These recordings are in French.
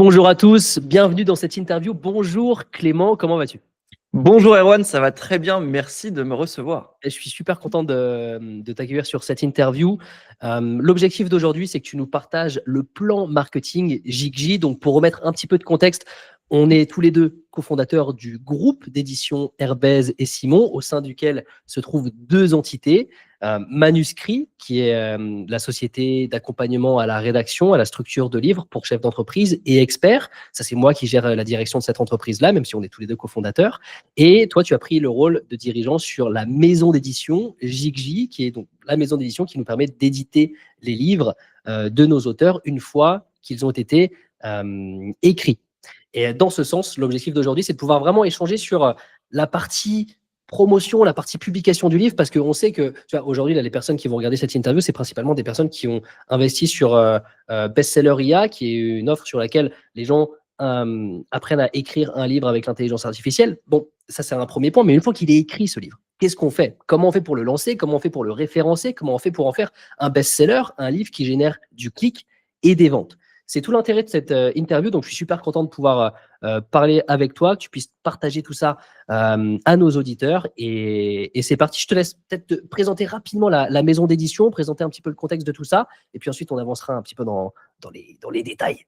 Bonjour à tous, bienvenue dans cette interview. Bonjour Clément, comment vas-tu? Bonjour Erwan, ça va très bien, merci de me recevoir. Je suis super content de t'accueillir sur cette interview. L'objectif d'aujourd'hui, c'est que tu nous partages le plan marketing Jigji. Donc, pour remettre un petit peu de contexte, on est tous les deux cofondateurs du groupe d'édition Herbez et Simon, au sein duquel se trouvent deux entités. Manuscrit, qui est la société d'accompagnement à la rédaction, à la structure de livres pour chefs d'entreprise, et Expert. Ça, c'est moi qui gère la direction de cette entreprise-là, même si on est tous les deux cofondateurs. Et toi, tu as pris le rôle de dirigeant sur la maison d'édition Jigji, qui est donc la maison d'édition qui nous permet d'éditer les livres de nos auteurs une fois qu'ils ont été écrits. Et dans ce sens, l'objectif d'aujourd'hui, c'est de pouvoir vraiment échanger sur la partie promotion, la partie publication du livre, parce qu'on sait que aujourd'hui, les personnes qui vont regarder cette interview, c'est principalement des personnes qui ont investi sur Bestseller IA, qui est une offre sur laquelle les gens apprennent à écrire un livre avec l'intelligence artificielle. Bon, ça c'est un premier point, mais une fois qu'il est écrit ce livre, qu'est-ce qu'on fait? Comment on fait pour le lancer? Comment on fait pour le référencer? Comment on fait pour en faire un best-seller, un livre qui génère du clic et des ventes? C'est tout l'intérêt de cette interview, donc je suis super content de pouvoir parler avec toi, que tu puisses partager tout ça à nos auditeurs. Et c'est parti, je te laisse peut-être te présenter rapidement la maison d'édition, présenter un petit peu le contexte de tout ça, et puis ensuite on avancera un petit peu dans les détails.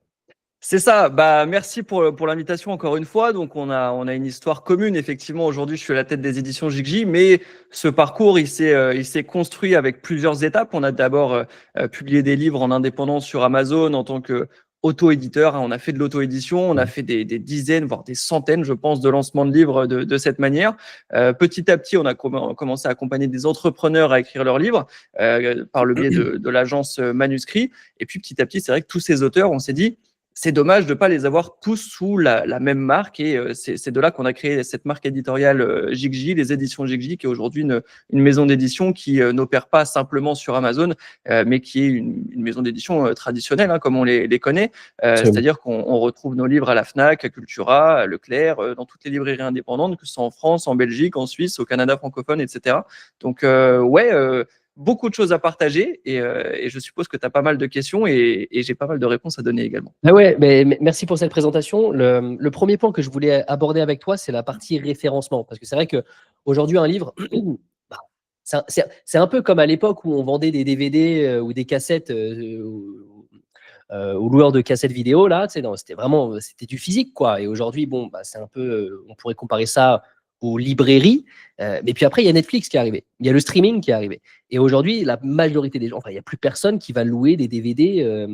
C'est ça, merci pour l'invitation encore une fois. Donc on a une histoire commune, effectivement. Aujourd'hui, je suis à la tête des éditions Jigji, mais ce parcours, il s'est construit avec plusieurs étapes. On a d'abord publié des livres en indépendance sur Amazon en tant que auto-éditeur. On a fait de l'auto-édition, on a fait des dizaines, voire des centaines, je pense, de lancements de livres de cette manière. Petit à petit, on a commencé à accompagner des entrepreneurs à écrire leurs livres par le biais de l'agence Manuscrit. Et puis petit à petit, c'est vrai que tous ces auteurs, on s'est dit, c'est dommage de ne pas les avoir tous sous la même marque. Et c'est de là qu'on a créé cette marque éditoriale Jigji, les éditions Jigji, qui est aujourd'hui une maison d'édition qui n'opère pas simplement sur Amazon, mais qui est une maison d'édition traditionnelle, comme on les connaît. C'est-à-dire qu'on retrouve nos livres à la Fnac, à Cultura, à Leclerc, dans toutes les librairies indépendantes, que ce soit en France, en Belgique, en Suisse, au Canada francophone, etc. Donc, beaucoup de choses à partager et je suppose que tu as pas mal de questions et j'ai pas mal de réponses à donner également. Ah ouais, mais merci pour cette présentation. Le premier point que je voulais aborder avec toi, c'est la partie référencement. Parce que c'est vrai qu'aujourd'hui, un livre, bah, c'est un peu comme à l'époque où on vendait des DVD ou des cassettes aux loueurs de cassettes vidéo. Là, c'était du physique, quoi. Et aujourd'hui, bon, c'est un peu, on pourrait comparer ça aux librairies. Mais puis après, il y a Netflix qui est arrivé. Il y a le streaming qui est arrivé. Et aujourd'hui, la majorité des gens, enfin, il n'y a plus personne qui va louer des DVD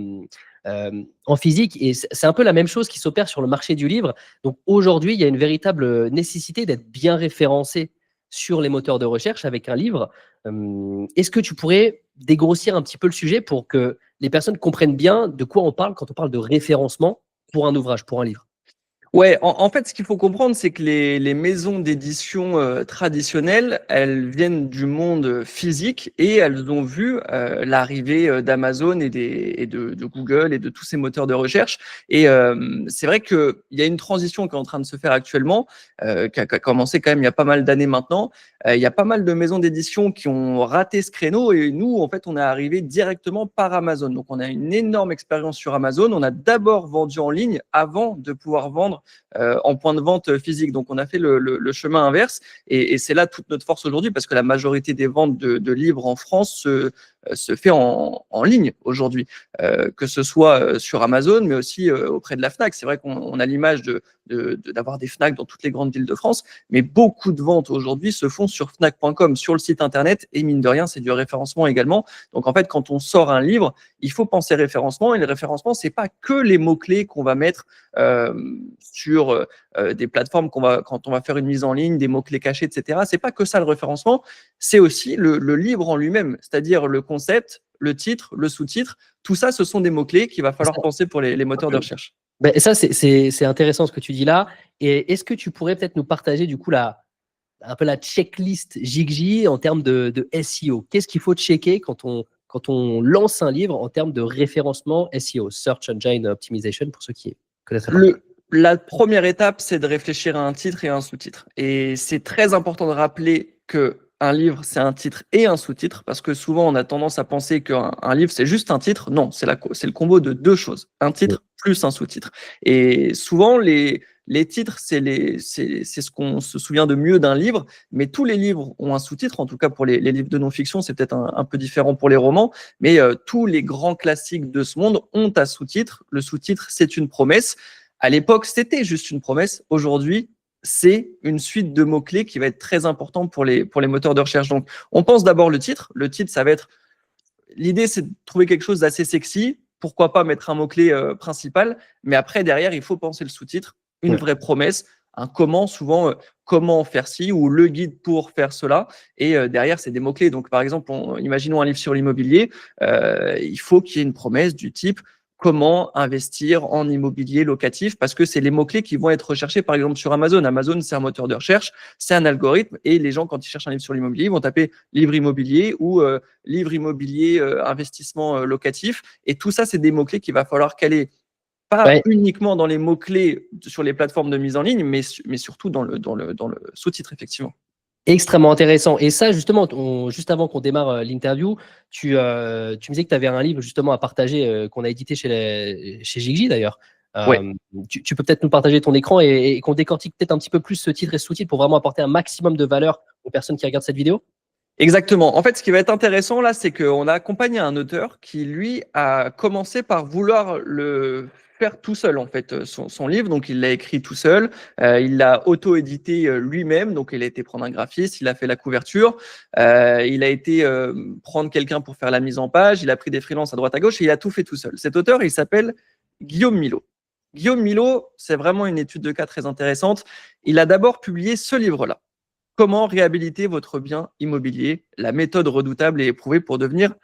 en physique. Et c'est un peu la même chose qui s'opère sur le marché du livre. Donc aujourd'hui, il y a une véritable nécessité d'être bien référencé sur les moteurs de recherche avec un livre. Est-ce que tu pourrais dégrossir un petit peu le sujet pour que les personnes comprennent bien de quoi on parle quand on parle de référencement pour un ouvrage, pour un livre? Ouais, en fait, ce qu'il faut comprendre, c'est que les maisons d'édition traditionnelles, elles viennent du monde physique et elles ont vu l'arrivée d'Amazon et de Google et de tous ces moteurs de recherche. Et c'est vrai qu'il y a une transition qui est en train de se faire actuellement, qui a commencé quand même il y a pas mal d'années maintenant. Il y a pas mal de maisons d'édition qui ont raté ce créneau et nous, en fait, on est arrivé directement par Amazon. Donc, on a une énorme expérience sur Amazon. On a d'abord vendu en ligne avant de pouvoir vendre en point de vente physique. Donc, on a fait le chemin inverse et c'est là toute notre force aujourd'hui parce que la majorité des ventes de livres en France se fait en ligne aujourd'hui, que ce soit sur Amazon, mais aussi auprès de la Fnac. C'est vrai qu'on a l'image d'avoir des Fnac dans toutes les grandes villes de France, mais beaucoup de ventes aujourd'hui se font sur Fnac.com, sur le site internet, et mine de rien, c'est du référencement également. Donc en fait, quand on sort un livre, il faut penser référencement, et le référencement, c'est pas que les mots-clés qu'on va mettre sur des plateformes quand on va faire une mise en ligne, des mots-clés cachés, etc. C'est pas que ça le référencement, c'est aussi le livre en lui-même, c'est-à-dire le concept, le titre, le sous-titre. Tout ça, ce sont des mots-clés qu'il va falloir penser pour les moteurs de recherche. Ben, ça, c'est intéressant ce que tu dis là. Et est-ce que tu pourrais peut-être nous partager du coup un peu la checklist Jigji en termes de SEO? Qu'est-ce qu'il faut checker quand on lance un livre en termes de référencement SEO, Search Engine Optimization, pour ceux qui connaissent pas? La première étape, c'est de réfléchir à un titre et à un sous-titre. Et c'est très important de rappeler que un livre, c'est un titre et un sous-titre, parce que souvent, on a tendance à penser qu'un livre, c'est juste un titre. Non, c'est le combo de deux choses, un titre plus un sous-titre. Et souvent, les titres, c'est ce qu'on se souvient de mieux d'un livre, mais tous les livres ont un sous-titre, en tout cas pour les livres de non-fiction, c'est peut-être un peu différent pour les romans, mais tous les grands classiques de ce monde ont un sous-titre. Le sous-titre, c'est une promesse. À l'époque, c'était juste une promesse. Aujourd'hui, c'est une suite de mots-clés qui va être très important pour les moteurs de recherche. Donc, on pense d'abord le titre. Le titre, ça va être... L'idée, c'est de trouver quelque chose d'assez sexy. Pourquoi pas mettre un mot-clé principal. Mais après, derrière, il faut penser le sous-titre, une vraie promesse, un comment, souvent, comment faire ci ou le guide pour faire cela. Et derrière, c'est des mots-clés. Donc, par exemple, imaginons un livre sur l'immobilier. Il faut qu'il y ait une promesse du type comment investir en immobilier locatif, parce que c'est les mots-clés qui vont être recherchés, par exemple, sur Amazon. Amazon, c'est un moteur de recherche, c'est un algorithme, et les gens, quand ils cherchent un livre sur l'immobilier, ils vont taper livre immobilier ou livre immobilier, investissement locatif, et tout ça, c'est des mots-clés qu'il va falloir caler, pas uniquement dans les mots-clés sur les plateformes de mise en ligne, mais surtout dans le sous-titre, effectivement. Extrêmement intéressant. Et ça, justement, juste avant qu'on démarre l'interview, tu me disais que tu avais un livre justement à partager qu'on a édité chez Jigji d'ailleurs. Tu peux peut-être nous partager ton écran et qu'on décortique peut-être un petit peu plus ce titre et ce sous-titre pour vraiment apporter un maximum de valeur aux personnes qui regardent cette vidéo? Exactement. En fait, ce qui va être intéressant là, c'est qu'on a accompagné un auteur qui, lui, a commencé par vouloir le faire tout seul, en fait, son livre. Donc, il l'a écrit tout seul. Il l'a auto-édité lui-même. Donc, il a été prendre un graphiste, il a fait la couverture. Il a été prendre quelqu'un pour faire la mise en page. Il a pris des freelances à droite à gauche et il a tout fait tout seul. Cet auteur, il s'appelle Guillaume Milot. Guillaume Milot, c'est vraiment une étude de cas très intéressante. Il a d'abord publié ce livre-là. Comment réhabiliter votre bien immobilier? La méthode redoutable et éprouvée pour devenir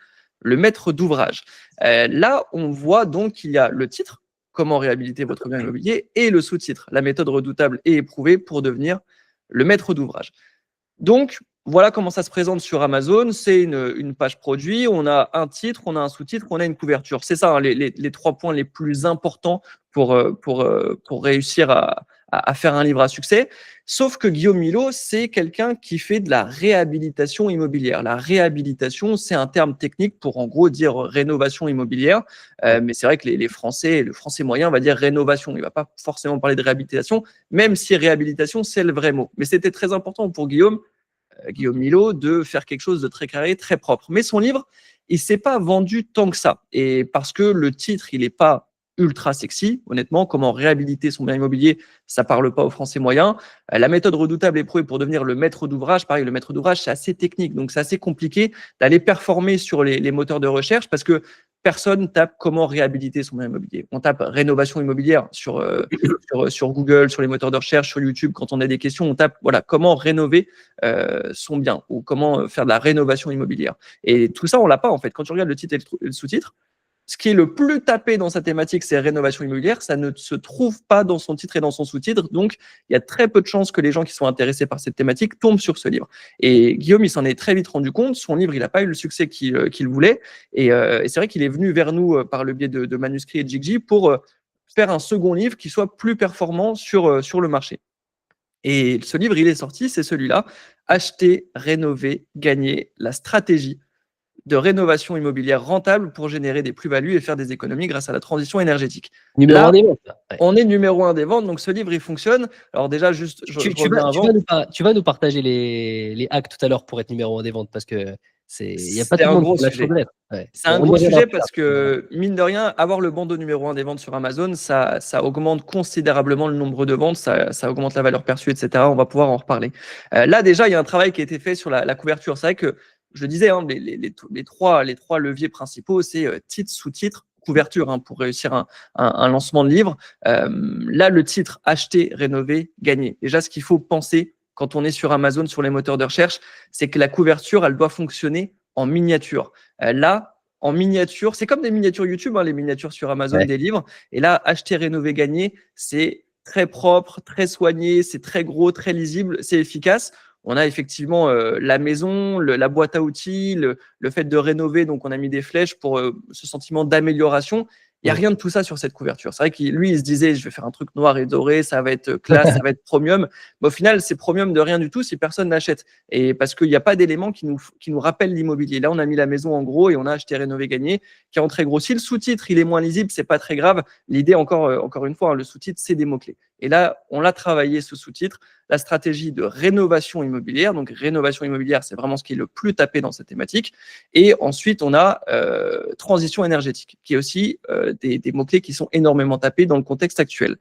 le maître d'ouvrage. Là, on voit donc qu'il y a le titre, comment réhabiliter votre bien immobilier, et le sous-titre, la méthode redoutable et éprouvée pour devenir le maître d'ouvrage. Donc, voilà comment ça se présente sur Amazon. C'est une page produit. On a un titre, on a un sous-titre, on a une couverture. C'est ça, hein, les 3 points les plus importants pour réussir à faire un livre à succès. Sauf que Guillaume Milot, c'est quelqu'un qui fait de la réhabilitation immobilière. La réhabilitation, c'est un terme technique pour en gros dire rénovation immobilière. Mais c'est vrai que le français moyen va dire rénovation. Il ne va pas forcément parler de réhabilitation, même si réhabilitation, c'est le vrai mot. Mais c'était très important pour Guillaume Milot de faire quelque chose de très carré, très propre. Mais son livre, il ne s'est pas vendu tant que ça. Et parce que le titre, il n'est pas ultra sexy, honnêtement, comment réhabiliter son bien immobilier, ça parle pas aux Français moyens. La méthode redoutable éprouvée pour devenir le maître d'ouvrage, pareil, le maître d'ouvrage, c'est assez technique, donc c'est assez compliqué d'aller performer sur les moteurs de recherche parce que personne tape comment réhabiliter son bien immobilier. On tape rénovation immobilière sur Google, sur les moteurs de recherche, sur YouTube. Quand on a des questions, on tape voilà, comment rénover son bien ou comment faire de la rénovation immobilière. Et tout ça, on l'a pas en fait. Quand tu regardes le titre et le sous-titre, ce qui est le plus tapé dans sa thématique, c'est rénovation immobilière. Ça ne se trouve pas dans son titre et dans son sous-titre. Donc, il y a très peu de chances que les gens qui sont intéressés par cette thématique tombent sur ce livre. Et Guillaume, il s'en est très vite rendu compte. Son livre, il n'a pas eu le succès qu'il voulait. Et c'est vrai qu'il est venu vers nous par le biais de Manuscrit et de Jigji pour faire un second livre qui soit plus performant sur le marché. Et ce livre, il est sorti, c'est celui-là. Acheter, rénover, gagner, la stratégie de rénovation immobilière rentable pour générer des plus-values et faire des économies grâce à la transition énergétique. Numéro Là, 1 des ventes. Ouais. on est numéro 1 des ventes, donc ce livre, il fonctionne. Alors déjà, juste, tu vas nous partager les hacks tout à l'heure pour être numéro 1 des ventes, parce que il n'y a pas c'est tout le un monde gros qui l'a sujet. fait. Ouais. C'est un gros sujet parce que, mine de rien, avoir le bandeau numéro 1 des ventes sur Amazon, ça augmente considérablement le nombre de ventes, ça augmente la valeur perçue, etc. On va pouvoir en reparler. Là, déjà, il y a un travail qui a été fait sur la couverture. C'est vrai que, je le disais, hein, les trois leviers principaux, c'est titre, sous-titre, couverture, hein, pour réussir un lancement de livre. Là, le titre, acheter, rénover, gagner. Déjà, ce qu'il faut penser quand on est sur Amazon, sur les moteurs de recherche, c'est que la couverture, elle doit fonctionner en miniature. Là, en miniature, c'est comme des miniatures YouTube, hein, les miniatures sur Amazon des livres. Et là, acheter, rénover, gagner, c'est très propre, très soigné, c'est très gros, très lisible, c'est efficace. On a effectivement la maison, la boîte à outils, le fait de rénover. Donc, on a mis des flèches pour ce sentiment d'amélioration. Il n'y a rien de tout ça sur cette couverture. C'est vrai qu'il lui, il se disait, je vais faire un truc noir et doré, ça va être classe, ça va être premium. Mais au final, c'est premium de rien du tout si personne n'achète. Et parce qu'il n'y a pas d'éléments qui nous rappellent l'immobilier. Là, on a mis la maison en gros et on a acheté, rénové, gagné, qui est en très gros. Si le sous-titre, il est moins lisible, c'est pas très grave. L'idée, encore une fois, hein, le sous-titre, c'est des mots-clés. Et là, on l'a travaillé, ce sous-titre, la stratégie de rénovation immobilière. Donc, rénovation immobilière, c'est vraiment ce qui est le plus tapé dans cette thématique. Et ensuite, on a transition énergétique, qui est aussi des mots-clés qui sont énormément tapés dans le contexte actuel.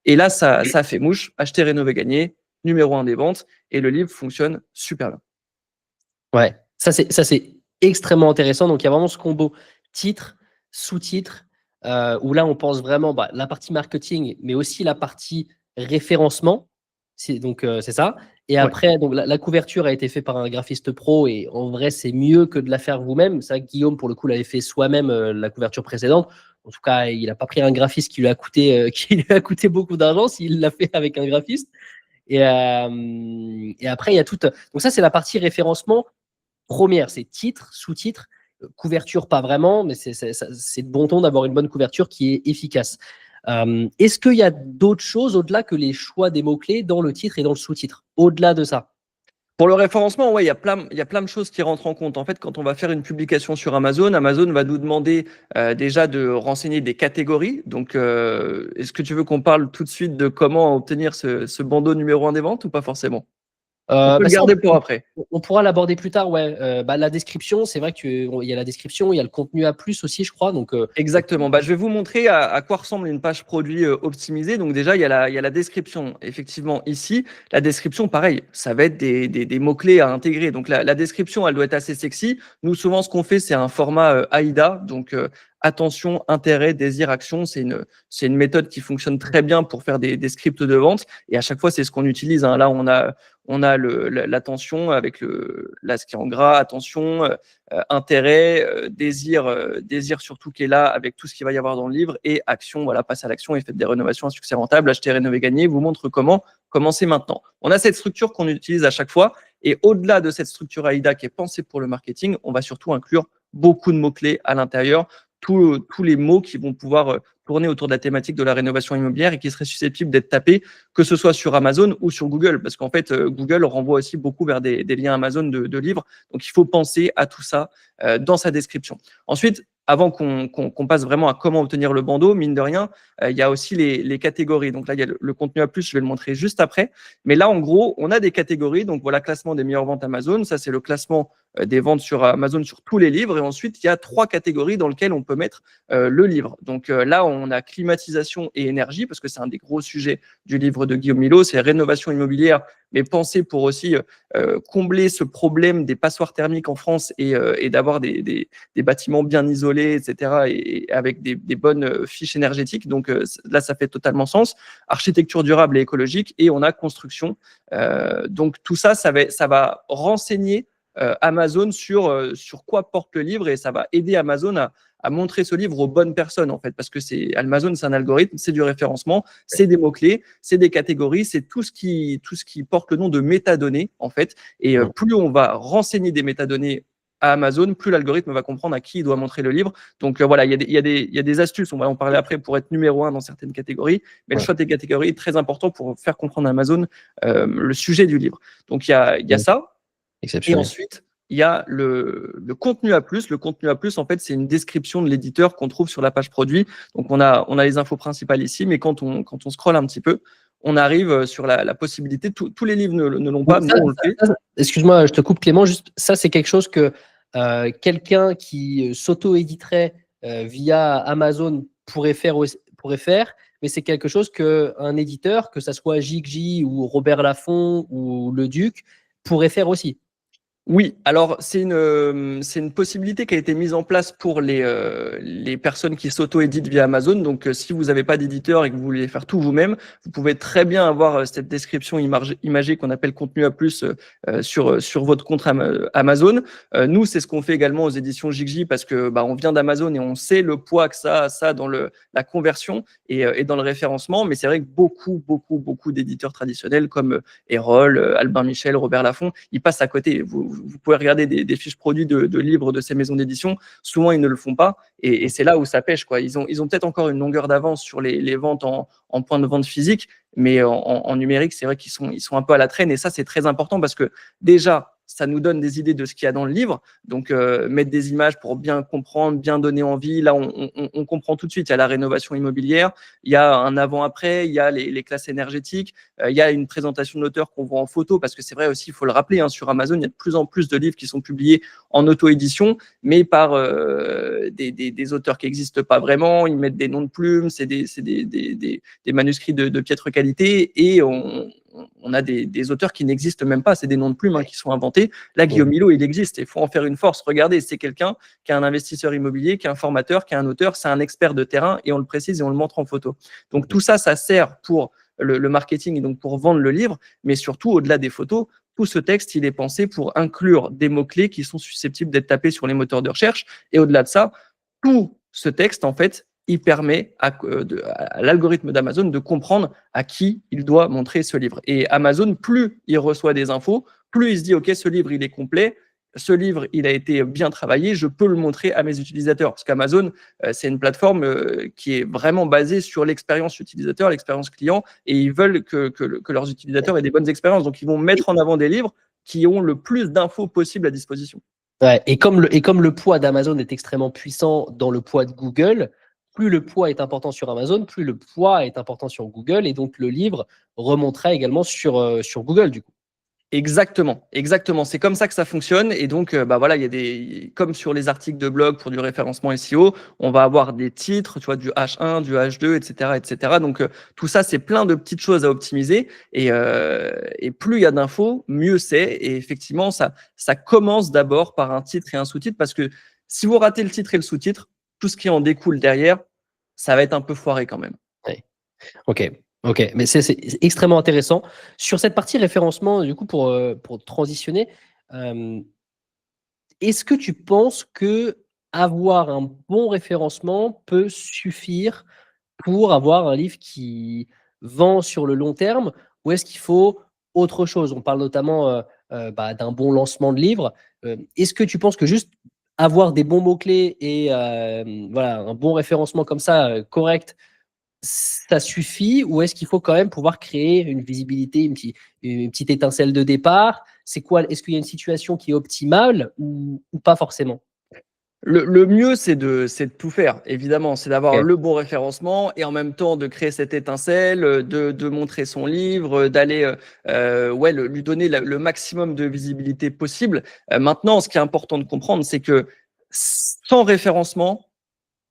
Et là, ça a fait mouche. Acheter, rénover, gagner, numéro 1 des ventes. Et le livre fonctionne super bien. Ouais, ça c'est extrêmement intéressant. Donc, il y a vraiment ce combo titre, sous-titre, où là, on pense vraiment la partie marketing, mais aussi la partie référencement. Donc, c'est ça. Et après, donc, la couverture a été faite par un graphiste pro et en vrai, c'est mieux que de la faire vous-même. C'est vrai que Guillaume, pour le coup, l'avait fait soi-même la couverture précédente. En tout cas, il n'a pas pris un graphiste qui lui a coûté beaucoup d'argent s'il l'a fait avec un graphiste. Et après, il y a tout. Donc, ça, c'est la partie référencement première. C'est titre, sous-titre, couverture, pas vraiment, mais c'est de bon ton d'avoir une bonne couverture qui est efficace. Est-ce qu'il y a d'autres choses au-delà que les choix des mots-clés dans le titre et dans le sous-titre? Au-delà de ça? Pour le référencement, ouais, il y a plein de choses qui rentrent en compte. En fait, quand on va faire une publication sur Amazon, Amazon va nous demander déjà de renseigner des catégories. Donc, est-ce que tu veux qu'on parle tout de suite de comment obtenir ce bandeau numéro 1 des ventes ou pas forcément? On peut le garder pour après. On pourra l'aborder plus tard, ouais. La description, c'est vrai qu'il y a la description, il y a le contenu à plus aussi, je crois. Donc, exactement. Je vais vous montrer à quoi ressemble une page produit optimisée. Donc déjà, il y a la description. Effectivement, ici, la description, pareil, ça va être des mots-clés à intégrer. Donc la description, elle doit être assez sexy. Nous, souvent, ce qu'on fait, c'est un format AIDA. Donc attention, intérêt, désir, action. C'est une méthode qui fonctionne très bien pour faire des scripts de vente. Et à chaque fois, c'est ce qu'on utilise. Hein. Là, on a l'attention avec ce qui est en gras, attention, intérêt, désir surtout qui est là avec tout ce qu'il va y avoir dans le livre, et action, voilà, passe à l'action et faites des rénovations à succès rentable, acheter, rénover, gagner, vous montre comment commencer maintenant. On a cette structure qu'on utilise à chaque fois, et au-delà de cette structure AIDA qui est pensée pour le marketing, on va surtout inclure beaucoup de mots-clés à l'intérieur, tous les mots qui vont pouvoir tourner autour de la thématique de la rénovation immobilière et qui seraient susceptibles d'être tapés, que ce soit sur Amazon ou sur Google, parce qu'en fait, Google renvoie aussi beaucoup vers des liens Amazon de livres. Donc, il faut penser à tout ça dans sa description. Ensuite, avant qu'on passe vraiment à comment obtenir le bandeau, mine de rien, il y a aussi les catégories. Donc là, il y a le contenu à plus, je vais le montrer juste après. Mais là, en gros, on a des catégories. Donc voilà, classement des meilleures ventes Amazon. Ça, c'est le classement des ventes sur Amazon sur tous les livres. Et ensuite, il y a 3 catégories dans lesquelles on peut mettre le livre. Donc là, on a climatisation et énergie, parce que c'est un des gros sujets du livre de Guillaume Milot. C'est rénovation immobilière, mais pensée pour aussi combler ce problème des passoires thermiques en France et d'avoir des bâtiments bien isolés, etc., et avec des bonnes fiches énergétiques. Donc là, ça fait totalement sens. Architecture durable et écologique, et on a construction. Donc tout ça, ça va renseigner Amazon sur quoi porte le livre, et ça va aider Amazon à montrer ce livre aux bonnes personnes, en fait, parce que Amazon, c'est un algorithme, c'est du référencement, c'est des mots-clés, c'est des catégories, c'est tout ce qui porte le nom de métadonnées, en fait. Et plus on va renseigner des métadonnées à Amazon, plus l'algorithme va comprendre à qui il doit montrer le livre. Donc voilà, il y a des astuces, on va en parler après, pour être numéro 1 dans certaines catégories, mais le choix des catégories est très important pour faire comprendre à Amazon le sujet du livre. Donc il y a ça. Et ensuite, il y a le contenu à plus. Le contenu à plus, en fait, c'est une description de l'éditeur qu'on trouve sur la page produit. Donc, on a les infos principales ici, mais quand on scrolle un petit peu, on arrive sur la possibilité. Tous les livres ne l'ont pas, nous, on le fait. Excuse-moi, je te coupe, Clément. Juste, ça, c'est quelque chose que quelqu'un qui s'auto-éditerait via Amazon pourrait faire, mais c'est quelque chose qu'un éditeur, que ce soit Jigji ou Robert Laffont ou Le Duc, pourrait faire aussi. Oui, alors c'est une possibilité qui a été mise en place pour les personnes qui s'auto-éditent via Amazon. Donc, si vous n'avez pas d'éditeur et que vous voulez faire tout vous-même, vous pouvez très bien avoir cette description imagée qu'on appelle contenu à plus sur votre compte Amazon. Nous, c'est ce qu'on fait également aux éditions Jigji, parce que on vient d'Amazon et on sait le poids que ça a dans la conversion et dans le référencement. Mais c'est vrai que beaucoup d'éditeurs traditionnels comme Erol, Albin Michel, Robert Laffont, ils passent à côté. Vous vous pouvez regarder des fiches produits de livres de ces maisons d'édition. Souvent, ils ne le font pas. Et c'est là où ça pêche, quoi. Ils ont peut-être encore une longueur d'avance sur les ventes en point de vente physique, mais en numérique, c'est vrai qu'ils sont un peu à la traîne. Et ça, c'est très important parce que déjà, ça nous donne des idées de ce qu'il y a dans le livre. Donc, mettre des images pour bien comprendre, bien donner envie. Là, on comprend tout de suite. Il y a la rénovation immobilière, il y a un avant-après, il y a les classes énergétiques, il y a une présentation de l'auteur qu'on voit en photo, parce que c'est vrai aussi, il faut le rappeler, hein, sur Amazon, il y a de plus en plus de livres qui sont publiés en auto-édition, mais par des auteurs qui n'existent pas vraiment. Ils mettent des noms de plumes, c'est des manuscrits de piètre qualité, et on a des auteurs qui n'existent même pas, c'est des noms de plumes, hein, qui sont inventés. Là, Guillaume Milot, il existe, il faut en faire une force. Regardez, c'est quelqu'un qui est un investisseur immobilier, qui est un formateur, qui est un auteur, c'est un expert de terrain, et on le précise et on le montre en photo. Donc tout ça, ça sert pour le marketing et donc pour vendre le livre, mais surtout, au-delà des photos, tout ce texte, il est pensé pour inclure des mots-clés qui sont susceptibles d'être tapés sur les moteurs de recherche. Et au-delà de ça, tout ce texte, en fait, il permet à l'algorithme d'Amazon de comprendre à qui il doit montrer ce livre. Et Amazon, plus il reçoit des infos, plus il se dit, OK, ce livre, il est complet, ce livre, il a été bien travaillé, je peux le montrer à mes utilisateurs. Parce qu'Amazon, c'est une plateforme qui est vraiment basée sur l'expérience utilisateur, l'expérience client, et ils veulent que leurs utilisateurs aient des bonnes expériences. Donc, ils vont mettre en avant des livres qui ont le plus d'infos possible à disposition. Ouais, et comme le poids d'Amazon est extrêmement puissant dans le poids de Google, plus le poids est important sur Amazon, plus le poids est important sur Google, et donc le livre remontera également sur Google, du coup. Exactement. C'est comme ça que ça fonctionne. Et donc, voilà, il y a comme sur les articles de blog pour du référencement SEO, on va avoir des titres, tu vois, du H1, du H2, etc. Donc, tout ça, c'est plein de petites choses à optimiser. Et plus il y a d'infos, mieux c'est. Et effectivement, ça commence d'abord par un titre et un sous-titre, parce que si vous ratez le titre et le sous-titre, tout ce qui en découle derrière, ça va être un peu foiré quand même. Ouais. Ok, mais c'est extrêmement intéressant. Sur cette partie référencement, du coup, pour transitionner, est-ce que tu penses que avoir un bon référencement peut suffire pour avoir un livre qui vend sur le long terme, ou est-ce qu'il faut autre chose? On parle notamment d'un bon lancement de livre. Est-ce que tu penses que juste avoir des bons mots-clés et voilà, un bon référencement comme ça, correct, ça suffit, ou est-ce qu'il faut quand même pouvoir créer une visibilité, une petite étincelle de départ? C'est quoi? Est-ce qu'il y a une situation qui est optimale ou pas forcément? Le mieux, c'est de tout faire, évidemment. C'est d'avoir Ok. le bon référencement et en même temps de créer cette étincelle, de montrer son livre, d'aller lui donner le maximum de visibilité possible. Maintenant, ce qui est important de comprendre, c'est que sans référencement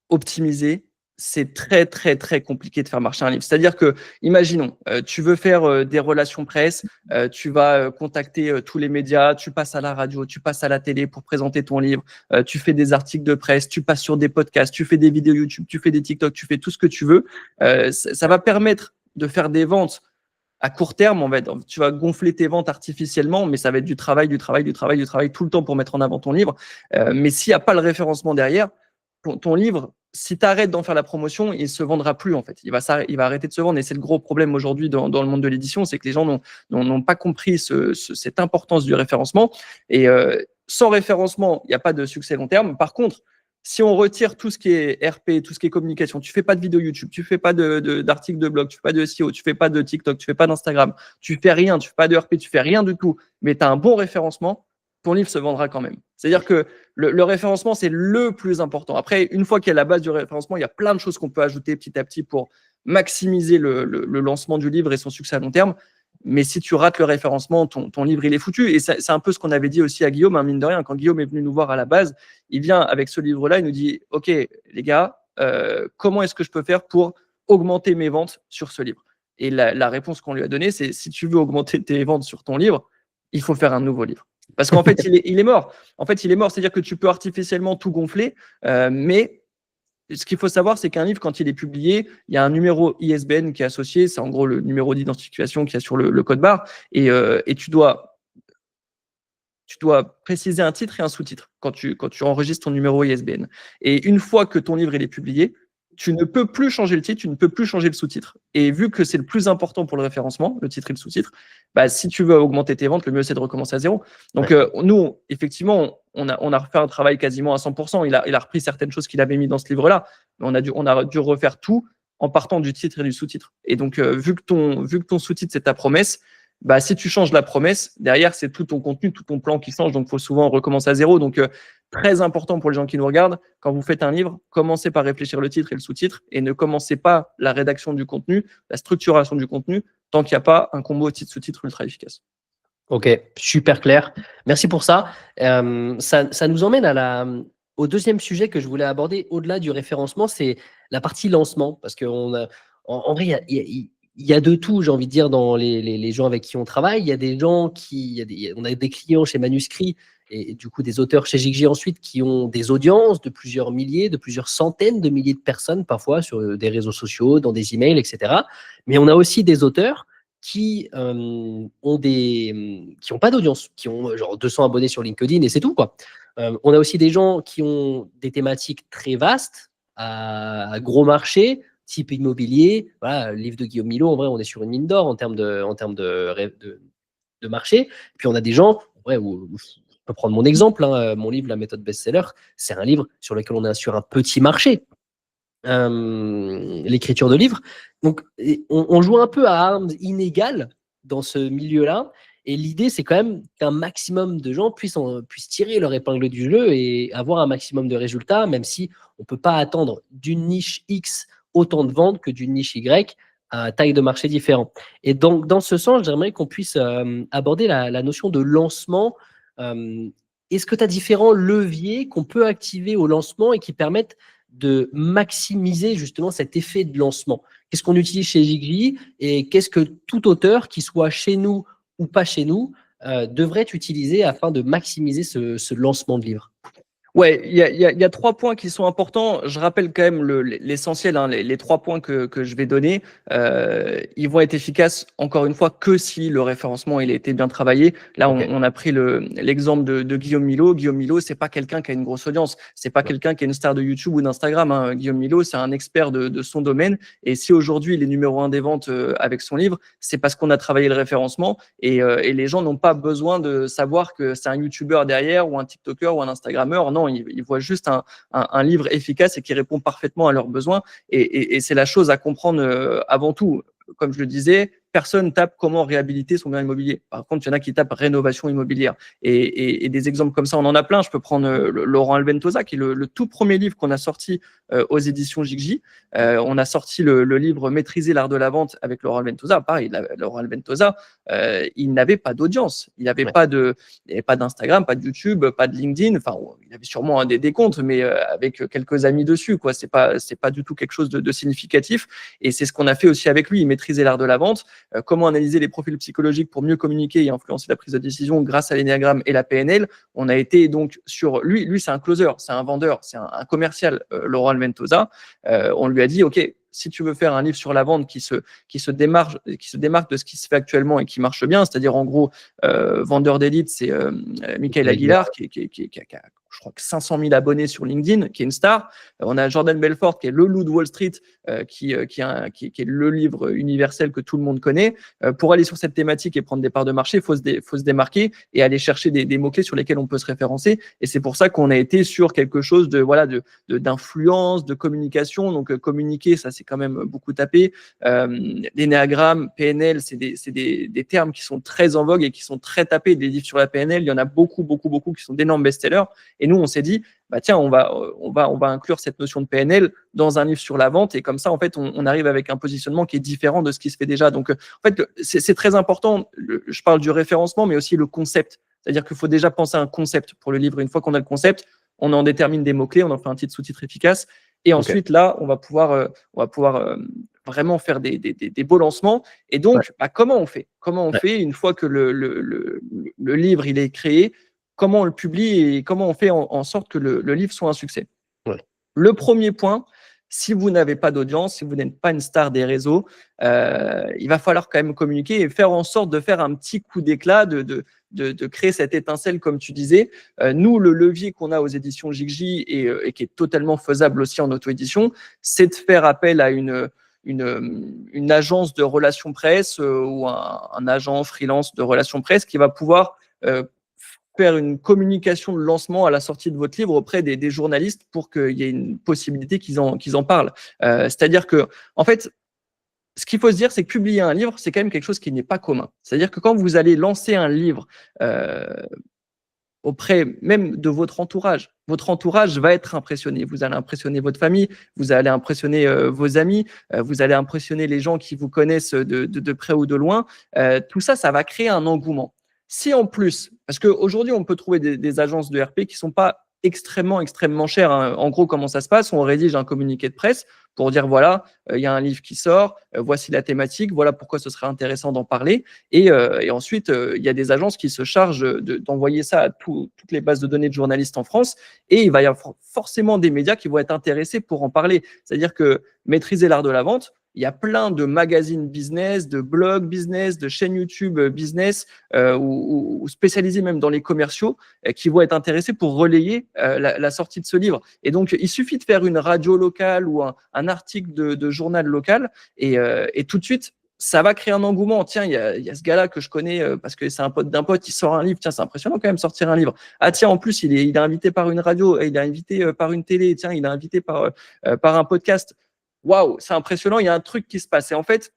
optimisé, c'est très, très, très compliqué de faire marcher un livre. C'est-à-dire que, imaginons, tu veux faire des relations presse, tu vas contacter tous les médias, tu passes à la radio, tu passes à la télé pour présenter ton livre, tu fais des articles de presse, tu passes sur des podcasts, tu fais des vidéos YouTube, tu fais des TikTok, tu fais tout ce que tu veux. Ça va permettre de faire des ventes à court terme. Tu vas gonfler tes ventes artificiellement, mais ça va être du travail tout le temps pour mettre en avant ton livre. Mais s'il n'y a pas le référencement derrière, ton livre, si tu arrêtes d'en faire la promotion, il ne se vendra plus, en fait. Il va arrêter de se vendre. Et c'est le gros problème aujourd'hui dans le monde de l'édition, c'est que les gens n'ont pas compris cette importance du référencement. Et sans référencement, il n'y a pas de succès long terme. Par contre, si on retire tout ce qui est RP, tout ce qui est communication, tu ne fais pas de vidéo YouTube, tu ne fais pas d'articles de blog, tu ne fais pas de SEO, tu ne fais pas de TikTok, tu ne fais pas d'Instagram, tu ne fais rien, tu ne fais pas de RP, tu ne fais rien du tout, mais tu as un bon référencement, ton livre se vendra quand même. C'est-à-dire que le référencement, c'est le plus important. Après, une fois qu'il y a la base du référencement, il y a plein de choses qu'on peut ajouter petit à petit pour maximiser le lancement du livre et son succès à long terme. Mais si tu rates le référencement, ton livre, il est foutu. Et c'est un peu ce qu'on avait dit aussi à Guillaume, hein, mine de rien. Quand Guillaume est venu nous voir à la base, il vient avec ce livre-là, il nous dit « Ok, les gars, comment est-ce que je peux faire pour augmenter mes ventes sur ce livre ?» Et la réponse qu'on lui a donnée, c'est « Si tu veux augmenter tes ventes sur ton livre, il faut faire un nouveau livre. » Parce qu'en fait, il est mort. En fait, il est mort, c'est-à-dire que tu peux artificiellement tout gonfler, mais ce qu'il faut savoir, c'est qu'un livre, quand il est publié, il y a un numéro ISBN qui est associé. C'est en gros le numéro d'identification qu'il y a sur le code barre. Et tu dois préciser un titre et un sous-titre quand tu enregistres ton numéro ISBN. Et une fois que ton livre il est publié, tu ne peux plus changer le titre, tu ne peux plus changer le sous-titre. Et vu que c'est le plus important pour le référencement, le titre et le sous-titre, bah, si tu veux augmenter tes ventes, le mieux c'est de recommencer à zéro. Donc nous, effectivement, on a refait un travail quasiment à 100%. Il a repris certaines choses qu'il avait mis dans ce livre-là, mais on a dû refaire tout en partant du titre et du sous-titre. Et donc, vu que ton sous-titre, c'est ta promesse, bah, si tu changes la promesse, derrière, c'est tout ton contenu, tout ton plan qui change. Donc, il faut souvent recommencer à zéro. Donc, très important pour les gens qui nous regardent, quand vous faites un livre, commencez par réfléchir le titre et le sous-titre et ne commencez pas la rédaction du contenu, la structuration du contenu, tant qu'il n'y a pas un combo titre-sous-titre ultra efficace. Ok, super clair. Merci pour ça. Ça nous emmène au deuxième sujet que je voulais aborder au-delà du référencement, c'est la partie lancement. Parce qu'en vrai, il y a de tout, j'ai envie de dire, dans les gens avec qui on travaille. Il y a des gens on a des clients chez Manuscrit et du coup des auteurs chez JigJ ensuite qui ont des audiences de plusieurs milliers, de plusieurs centaines de milliers de personnes parfois sur des réseaux sociaux, dans des emails, etc. Mais on a aussi des auteurs qui ont pas d'audience, qui ont genre 200 abonnés sur LinkedIn et c'est tout, quoi. On a aussi des gens qui ont des thématiques très vastes, à gros marché, type immobilier. Voilà, le livre de Guillaume Milot, en vrai, on est sur une mine d'or en termes de marché. Puis on a des gens, ouais, je peux prendre mon exemple, hein, mon livre La méthode best-seller, c'est un livre sur lequel on est sur un petit marché. L'écriture de livres. Donc, on joue un peu à armes inégales dans ce milieu-là. Et l'idée, c'est quand même qu'un maximum de gens puissent tirer leur épingle du jeu et avoir un maximum de résultats, même si on ne peut pas attendre d'une niche X autant de ventes que d'une niche Y à taille de marché différent. Et donc, dans ce sens, j'aimerais qu'on puisse aborder la notion de lancement. Est-ce que tu as différents leviers qu'on peut activer au lancement et qui permettent de maximiser justement cet effet de lancement? Qu'est-ce qu'on utilise chez JigJ et qu'est-ce que tout auteur, qui soit chez nous ou pas chez nous, devrait utiliser afin de maximiser ce lancement de livre? Ouais, il y a 3 points qui sont importants. Je rappelle quand même l'essentiel, hein, les 3 points que je vais donner. Ils vont être efficaces, encore une fois, que si le référencement il a été bien travaillé. Là, on a pris l'exemple de Guillaume Milot. Guillaume Milot, c'est pas quelqu'un qui a une grosse audience. C'est pas quelqu'un qui est une star de YouTube ou d'Instagram, hein. Guillaume Milot, c'est un expert de son domaine. Et si aujourd'hui, il est numéro 1 des ventes avec son livre, c'est parce qu'on a travaillé le référencement et les gens n'ont pas besoin de savoir que c'est un YouTuber derrière ou un TikToker ou un Instagrammeur. Non, ils voient juste un livre efficace et qui répond parfaitement à leurs besoins. Et c'est la chose à comprendre avant tout. Comme je le disais, personne tape comment réhabiliter son bien immobilier. Par contre, il y en a qui tapent rénovation immobilière. Et des exemples comme ça, on en a plein. Je peux prendre Laurent Albentosa, qui est le tout premier livre qu'on a sorti aux éditions JigJ. On a sorti le livre Maîtriser l'art de la vente avec Laurent Albentosa. Pareil, Laurent Albentosa, il n'avait pas d'audience. Il n'avait pas d'Instagram, pas de YouTube, pas de LinkedIn. Enfin, il avait sûrement des comptes, mais avec quelques amis dessus, quoi. C'est pas du tout quelque chose de significatif. Et c'est ce qu'on a fait aussi avec lui, Maîtriser l'art de la vente. Comment analyser les profils psychologiques pour mieux communiquer et influencer la prise de décision grâce à l'énéagramme et la PNL. On a été donc sur lui. Lui, c'est un closer, c'est un vendeur, c'est un commercial, Laurent Albentosa. On lui a dit, OK, si tu veux faire un livre sur la vente qui se démarque de ce qui se fait actuellement et qui marche bien, c'est-à-dire en gros, vendeur d'élite, c'est Michael Aguilar qui a, je crois que 500 000 abonnés sur LinkedIn, qui est une star. On a Jordan Belfort, qui est le loup de Wall Street, qui est le livre universel que tout le monde connaît. Pour aller sur cette thématique et prendre des parts de marché, il faut se démarquer et aller chercher des mots-cles sur lesquels on peut se référencer. Et c'est pour ça qu'on a été sur quelque chose d'influence, de communication. Donc, communiquer, ça, c'est quand même beaucoup tapé. L'énéagramme, PNL, c'est des termes qui sont très en vogue et qui sont très tapés. Des livres sur la PNL, il y en a beaucoup qui sont d'énormes best-sellers. Et nous, on s'est dit, bah tiens, on va inclure cette notion de PNL dans un livre sur la vente. Et comme ça, en fait, on arrive avec un positionnement qui est différent de ce qui se fait déjà. Donc, en fait, c'est très important. Je parle du référencement, mais aussi le concept. C'est-à-dire qu'il faut déjà penser à un concept pour le livre. Une fois qu'on a le concept, on en détermine des mots-clés, on en fait un titre, sous-titre efficace. Et ensuite, là, on va pouvoir vraiment faire des beaux lancements. Et donc, comment on fait une fois que le livre il est créé? Comment on le publie et comment on fait en sorte que le livre soit un succès? Le premier point, Si vous n'avez pas d'audience, si vous n'êtes pas une star des réseaux, il va falloir quand même communiquer et faire en sorte de faire un petit coup d'éclat, de créer cette étincelle, comme tu disais. Nous, le levier qu'on a aux éditions Jigji et qui est totalement faisable aussi en auto-édition, c'est de faire appel à une agence de relations presse ou un agent freelance de relations presse qui va pouvoir faire une communication de lancement à la sortie de votre livre auprès des journalistes pour qu'il y ait une possibilité qu'ils en parlent. C'est-à-dire que, en fait, ce qu'il faut se dire, c'est que publier un livre, c'est quand même quelque chose qui n'est pas commun. C'est-à-dire que quand vous allez lancer un livre auprès même de votre entourage va être impressionné. Vous allez impressionner votre famille, vous allez impressionner vos amis, vous allez impressionner les gens qui vous connaissent de près ou de loin. Tout ça, ça va créer un engouement. Si en plus, parce qu'aujourd'hui, on peut trouver des agences de RP qui ne sont pas extrêmement chères. Hein. En gros, comment ça se passe? On rédige un communiqué de presse pour dire, voilà, il y a un livre qui sort, voici la thématique, voilà pourquoi ce serait intéressant d'en parler. Et ensuite, il y a des agences qui se chargent d'envoyer ça à toutes les bases de données de journalistes en France. Et il va y avoir forcément des médias qui vont être intéressés pour en parler. C'est-à-dire que maîtriser l'art de la vente, il y a plein de magazines business, de blogs business, de chaînes YouTube business ou spécialisés même dans les commerciaux qui vont être intéressés pour relayer la sortie de ce livre. Et donc, il suffit de faire une radio locale ou un article de journal local et tout de suite, ça va créer un engouement. Tiens, il y a ce gars-là que je connais parce que c'est un pote d'un pote, il sort un livre. Tiens, c'est impressionnant quand même sortir un livre. Ah tiens, en plus, il est invité par une radio, il est invité par une télé. Tiens, il est invité par un podcast. Waouh, c'est impressionnant, il y a un truc qui se passe. Et en fait,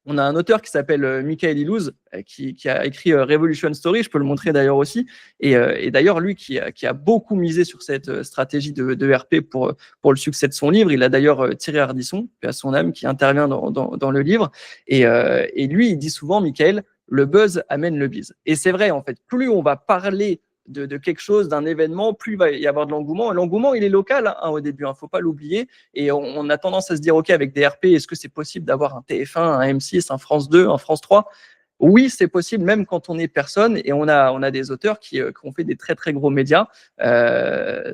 on a un auteur qui s'appelle Michael Illouz qui a écrit Revolution Story, je peux le montrer d'ailleurs aussi. Et d'ailleurs, lui qui a beaucoup misé sur cette stratégie de RP pour le succès de son livre, il a d'ailleurs Thierry Ardisson, à son âme, qui intervient dans le livre. Et lui, il dit souvent, Michael, le buzz amène le bise. Et c'est vrai, en fait, plus on va parler de quelque chose, d'un événement, plus il va y avoir de l'engouement. L'engouement, il est local hein, au début, il ne faut pas l'oublier. Et on a tendance à se dire, OK, avec des RP, est-ce que c'est possible d'avoir un TF1, un M6, un France 2, un France 3 ? Oui, c'est possible, même quand on est personne. Et on a des auteurs qui ont fait des très gros médias,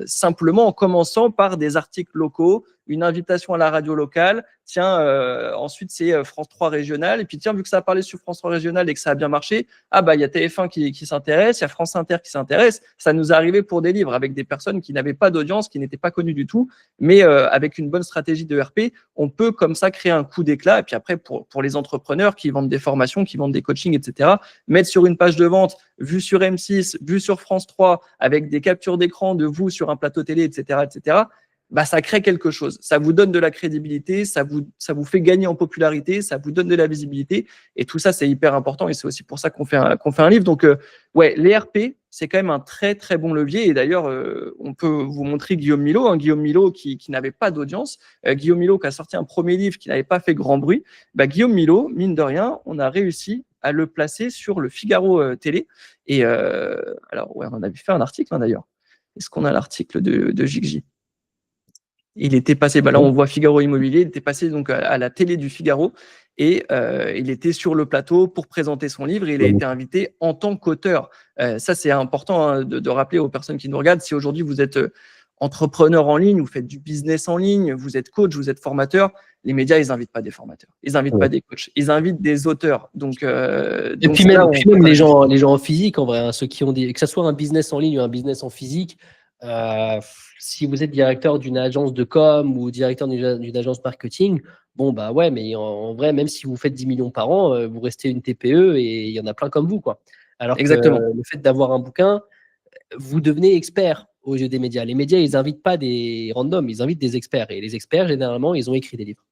simplement en commençant par des articles locaux, une invitation à la radio locale. Tiens, ensuite, c'est France 3 régional. Et puis, tiens, vu que ça a parlé sur France 3 régional et que ça a bien marché, ah bah, il y a TF1 qui s'intéresse, il y a France Inter qui s'intéresse. Ça nous est arrivé pour des livres avec des personnes qui n'avaient pas d'audience, qui n'étaient pas connues du tout. Mais avec une bonne stratégie de RP, on peut comme ça créer un coup d'éclat. Et puis après, pour les entrepreneurs qui vendent des formations, qui vendent des coachings, etc., mettre sur une page de vente, vue sur M6, vue sur France 3, avec des captures d'écran de vous sur un plateau télé, etc., bah, ça crée quelque chose. Ça vous donne de la crédibilité, ça vous fait gagner en popularité, ça vous donne de la visibilité. Et tout ça, c'est hyper important. Et c'est aussi pour ça qu'on fait un livre. Donc, ouais, les RP, c'est quand même un très bon levier. Et d'ailleurs, on peut vous montrer Guillaume Milot, hein, Guillaume Milot qui n'avait pas d'audience. Guillaume Milot qui a sorti un premier livre qui n'avait pas fait grand bruit. Bah, Guillaume Milot, mine de rien, on a réussi à le placer sur le Figaro télé. Et alors, ouais, on avait fait un article hein, d'ailleurs. Est-ce qu'on a l'article de Jigji ? Il était passé, bah là on voit Figaro Immobilier, il était passé donc à la télé du Figaro et il était sur le plateau pour présenter son livre et il a été invité en tant qu'auteur. Ça c'est important hein, de rappeler aux personnes qui nous regardent, si aujourd'hui vous êtes entrepreneur en ligne, vous faites du business en ligne, vous êtes coach, vous êtes formateur, les médias ils n'invitent pas des formateurs, ils n'invitent pas des coachs, ils invitent des auteurs. Donc, et puis même les gens en physique en vrai, hein, ceux qui ont que ça soit un business en ligne ou un business en physique, si vous êtes directeur d'une agence de com ou directeur d'une agence marketing, bon bah ouais, mais en vrai, même si vous faites 10 millions par an, vous restez une TPE et il y en a plein comme vous, quoi. Alors exactement. que le fait d'avoir un bouquin, vous devenez expert aux yeux des médias. Les médias, ils n'invitent pas des randoms, ils invitent des experts. Et les experts, généralement, ils ont écrit des livres.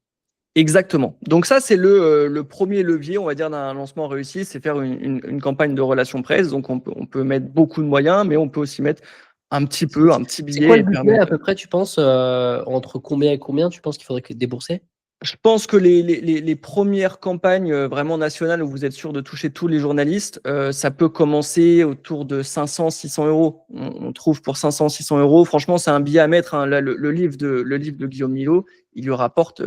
Exactement. Donc ça, c'est le premier levier, on va dire, d'un lancement réussi, c'est faire une campagne de relations presse. Donc on peut mettre beaucoup de moyens, mais on peut aussi mettre un petit billet. C'est quoi le budget à peu près, tu penses, entre combien et combien tu penses qu'il faudrait débourser ? Je pense que les premières campagnes vraiment nationales où vous êtes sûr de toucher tous les journalistes, ça peut commencer autour de 500-600 euros. On trouve pour 500-600 euros. Franchement, c'est un billet à mettre. Hein. Là, le livre de Guillaume Milot, il lui rapporte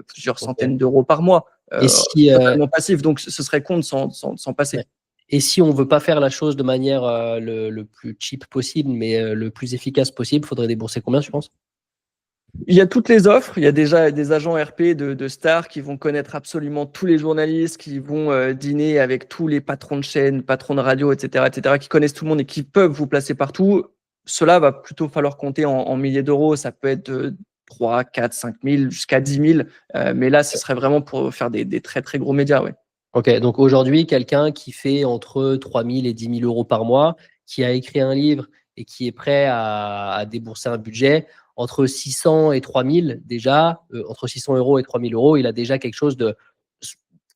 plusieurs centaines d'euros par mois. Et si, totalement passif. Donc, ce serait con de s'en passer. Ouais. Et si on ne veut pas faire la chose de manière le plus cheap possible, mais le plus efficace possible, il faudrait débourser combien, tu penses ? Il y a toutes les offres. Il y a déjà des agents RP de stars qui vont connaître absolument tous les journalistes, qui vont dîner avec tous les patrons de chaîne, patrons de radio, etc., qui connaissent tout le monde et qui peuvent vous placer partout. Cela va plutôt falloir compter en milliers d'euros. Ça peut être 3, 4, 5 000 jusqu'à 10 000. Mais là, ce serait vraiment pour faire des très, très gros médias. Ouais. Ok, donc aujourd'hui, quelqu'un qui fait entre 3 000 et 10 000 euros par mois, qui a écrit un livre et qui est prêt à débourser un budget, entre 600 et 3 000 déjà, entre 600 euros et 3 000 euros, il a déjà quelque chose de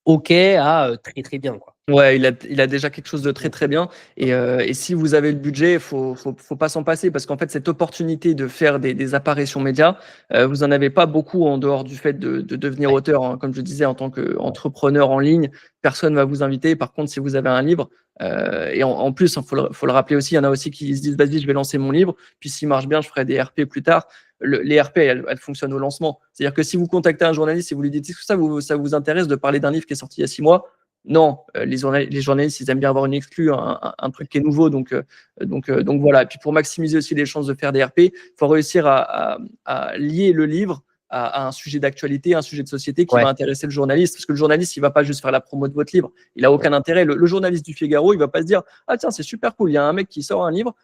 OK à très très bien, quoi. Ouais, il a déjà quelque chose de très très bien. Et si vous avez le budget, faut pas s'en passer parce qu'en fait, cette opportunité de faire des apparitions médias, vous en avez pas beaucoup en dehors du fait de devenir Ouais. auteur. Hein. Comme je disais, en tant qu'entrepreneur en ligne, personne va vous inviter. Par contre, si vous avez un livre, et en plus, il faut le rappeler aussi, il y en a aussi qui se disent, vas-y, je vais lancer mon livre, puis s'il marche bien, je ferai des RP plus tard. Les RP, elles fonctionnent au lancement. C'est-à-dire que si vous contactez un journaliste et vous lui dites, est-ce que ça vous intéresse de parler d'un livre qui est sorti il y a 6 mois? Non, les journalistes, ils aiment bien avoir une exclue, un truc qui est nouveau. Donc voilà. Et puis pour maximiser aussi les chances de faire des RP, il faut réussir à lier le livre à un sujet d'actualité, un sujet de société qui Ouais. va intéresser le journaliste. Parce que le journaliste, il ne va pas juste faire la promo de votre livre. Il n'a aucun intérêt. Le journaliste du Figaro, il ne va pas se dire, ah tiens, c'est super cool, il y a un mec qui sort un livre,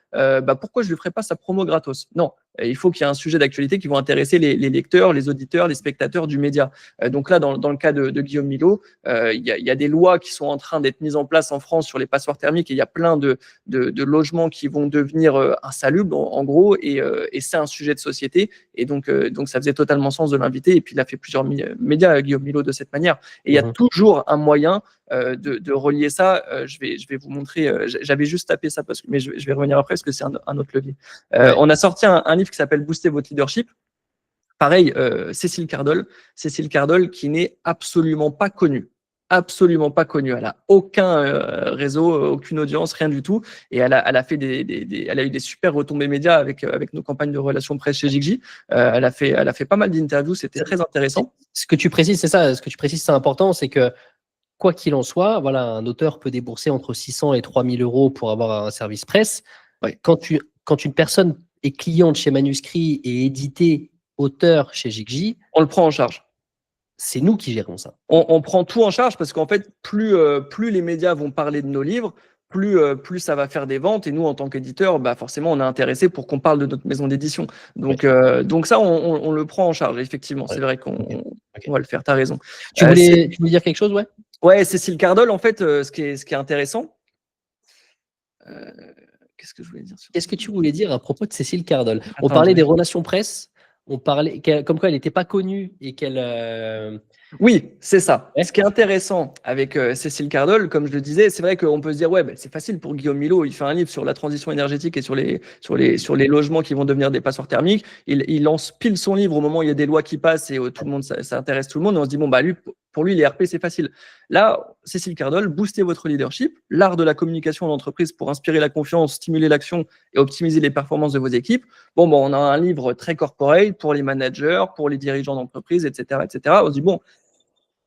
pourquoi je ne lui ferais pas sa promo gratos? Non, il faut qu'il y ait un sujet d'actualité qui va intéresser les lecteurs, les auditeurs, les spectateurs du média. Donc là, dans le cas de Guillaume Milot, il y a des lois qui sont en train d'être mises en place en France sur les passoires thermiques et il y a plein de logements qui vont devenir insalubres, en gros, et c'est un sujet de société. Et donc ça faisait totalement sens de l'inviter. Et puis, il a fait plusieurs médias, Guillaume Milot, de cette manière. Et il y a toujours un moyen de relier ça. Je vais vous montrer. J'avais juste tapé ça, mais je vais revenir après parce que c'est un autre levier. On a sorti un livre qui s'appelle Booster votre leadership. Pareil, Cécile Cardol qui n'est absolument pas connue. Absolument pas connue. Elle n'a aucun réseau, aucune audience, rien du tout. Et elle a fait elle a eu des super retombées médias avec nos campagnes de relations presse chez Gigi. Elle a fait pas mal d'interviews, c'était très intéressant. Ce que tu précises, c'est ça. Ce que tu précises, c'est important, c'est que quoi qu'il en soit, voilà, un auteur peut débourser entre 600 et 3 000 euros pour avoir un service presse. Ouais. Quand une personne est cliente chez Manuscrit et édité auteur chez Gigi, on le prend en charge. C'est nous qui gérons ça. On prend tout en charge parce qu'en fait, plus les médias vont parler de nos livres, plus ça va faire des ventes. Et nous, en tant qu'éditeur, forcément, on est intéressé pour qu'on parle de notre maison d'édition. Donc ça, on le prend en charge, effectivement. C'est vrai qu'on va le faire, tu as raison. Tu voulais dire quelque chose, ouais? Ouais, Cécile Cardol, en fait, ce qui est intéressant. Qu'est-ce que je voulais dire? Qu'est-ce que tu voulais dire à propos de Cécile Cardol? On parlait des relations presse, on parlait comme quoi elle n'était pas connue et qu'elle... Oui, c'est ça. Ce qui est intéressant avec Cécile Cardol, comme je le disais, c'est vrai qu'on peut se dire, ouais, c'est facile pour Guillaume Milot, il fait un livre sur la transition énergétique et sur les logements qui vont devenir des passoires thermiques. Il lance pile son livre au moment où il y a des lois qui passent et tout le monde, ça intéresse tout le monde. Et on se dit, bon, pour lui, les RP, c'est facile. Là, Cécile Cardol, boostez votre leadership, l'art de la communication en entreprise pour inspirer la confiance, stimuler l'action et optimiser les performances de vos équipes. Bon, on a un livre très corporate pour les managers, pour les dirigeants d'entreprise, etc., etc. On se dit, bon,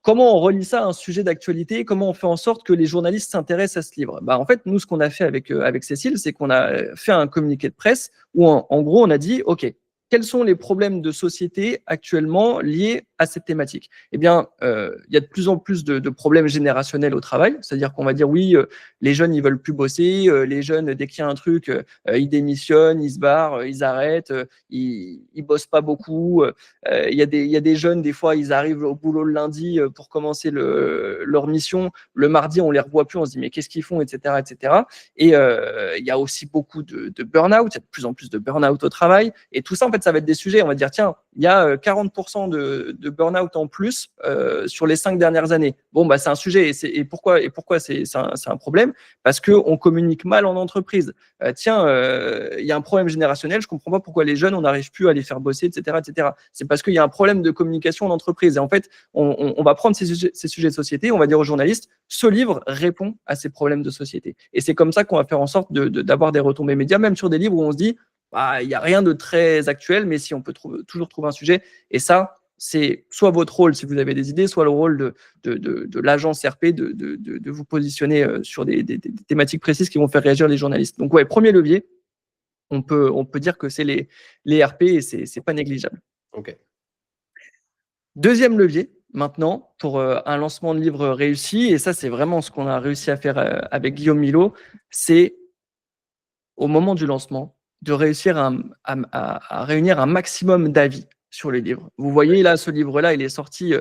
comment on relie ça à un sujet d'actualité? Comment on fait en sorte que les journalistes s'intéressent à ce livre? En fait, nous, ce qu'on a fait avec Cécile, c'est qu'on a fait un communiqué de presse où, en gros, on a dit, OK, quels sont les problèmes de société actuellement liés à cette thématique? Eh bien, il y a de plus en plus de problèmes générationnels au travail. C'est-à-dire qu'on va dire, oui, les jeunes, ils veulent plus bosser. Les jeunes, dès qu'il y a un truc, ils démissionnent, ils se barrent, ils arrêtent, ils bossent pas beaucoup. Il y a des jeunes, des fois, ils arrivent au boulot le lundi pour commencer leur mission. Le mardi, on les revoit plus. On se dit, mais qu'est-ce qu'ils font, etc., etc. Et il y a aussi beaucoup de burn-out. Il y a de plus en plus de burn-out au travail. Et tout ça, en fait, ça va être des sujets. On va dire, tiens, il y a 40% de burn-out en plus sur les 5 dernières années. Bon, c'est un sujet. Et pourquoi c'est un problème? Parce qu'on communique mal en entreprise. Tiens, il y a un problème générationnel. Je ne comprends pas pourquoi les jeunes, on n'arrive plus à les faire bosser, etc., etc. C'est parce qu'il y a un problème de communication en entreprise. Et en fait, on va prendre ces sujets de société, on va dire aux journalistes, ce livre répond à ces problèmes de société. Et c'est comme ça qu'on va faire en sorte d'avoir des retombées médias, même sur des livres où on se dit, il n'y a rien de très actuel, mais si on peut toujours trouver un sujet. Et ça, c'est soit votre rôle si vous avez des idées, soit le rôle de l'agence RP de vous positionner sur des thématiques précises qui vont faire réagir les journalistes. Donc, ouais, premier levier, on peut dire que c'est les RP et c'est pas négligeable. Ok. Deuxième levier, maintenant, pour un lancement de livre réussi, et ça, c'est vraiment ce qu'on a réussi à faire avec Guillaume Milot, c'est au moment du lancement, de réussir à réunir un maximum d'avis sur les livres. Vous voyez là, ce livre-là, il est sorti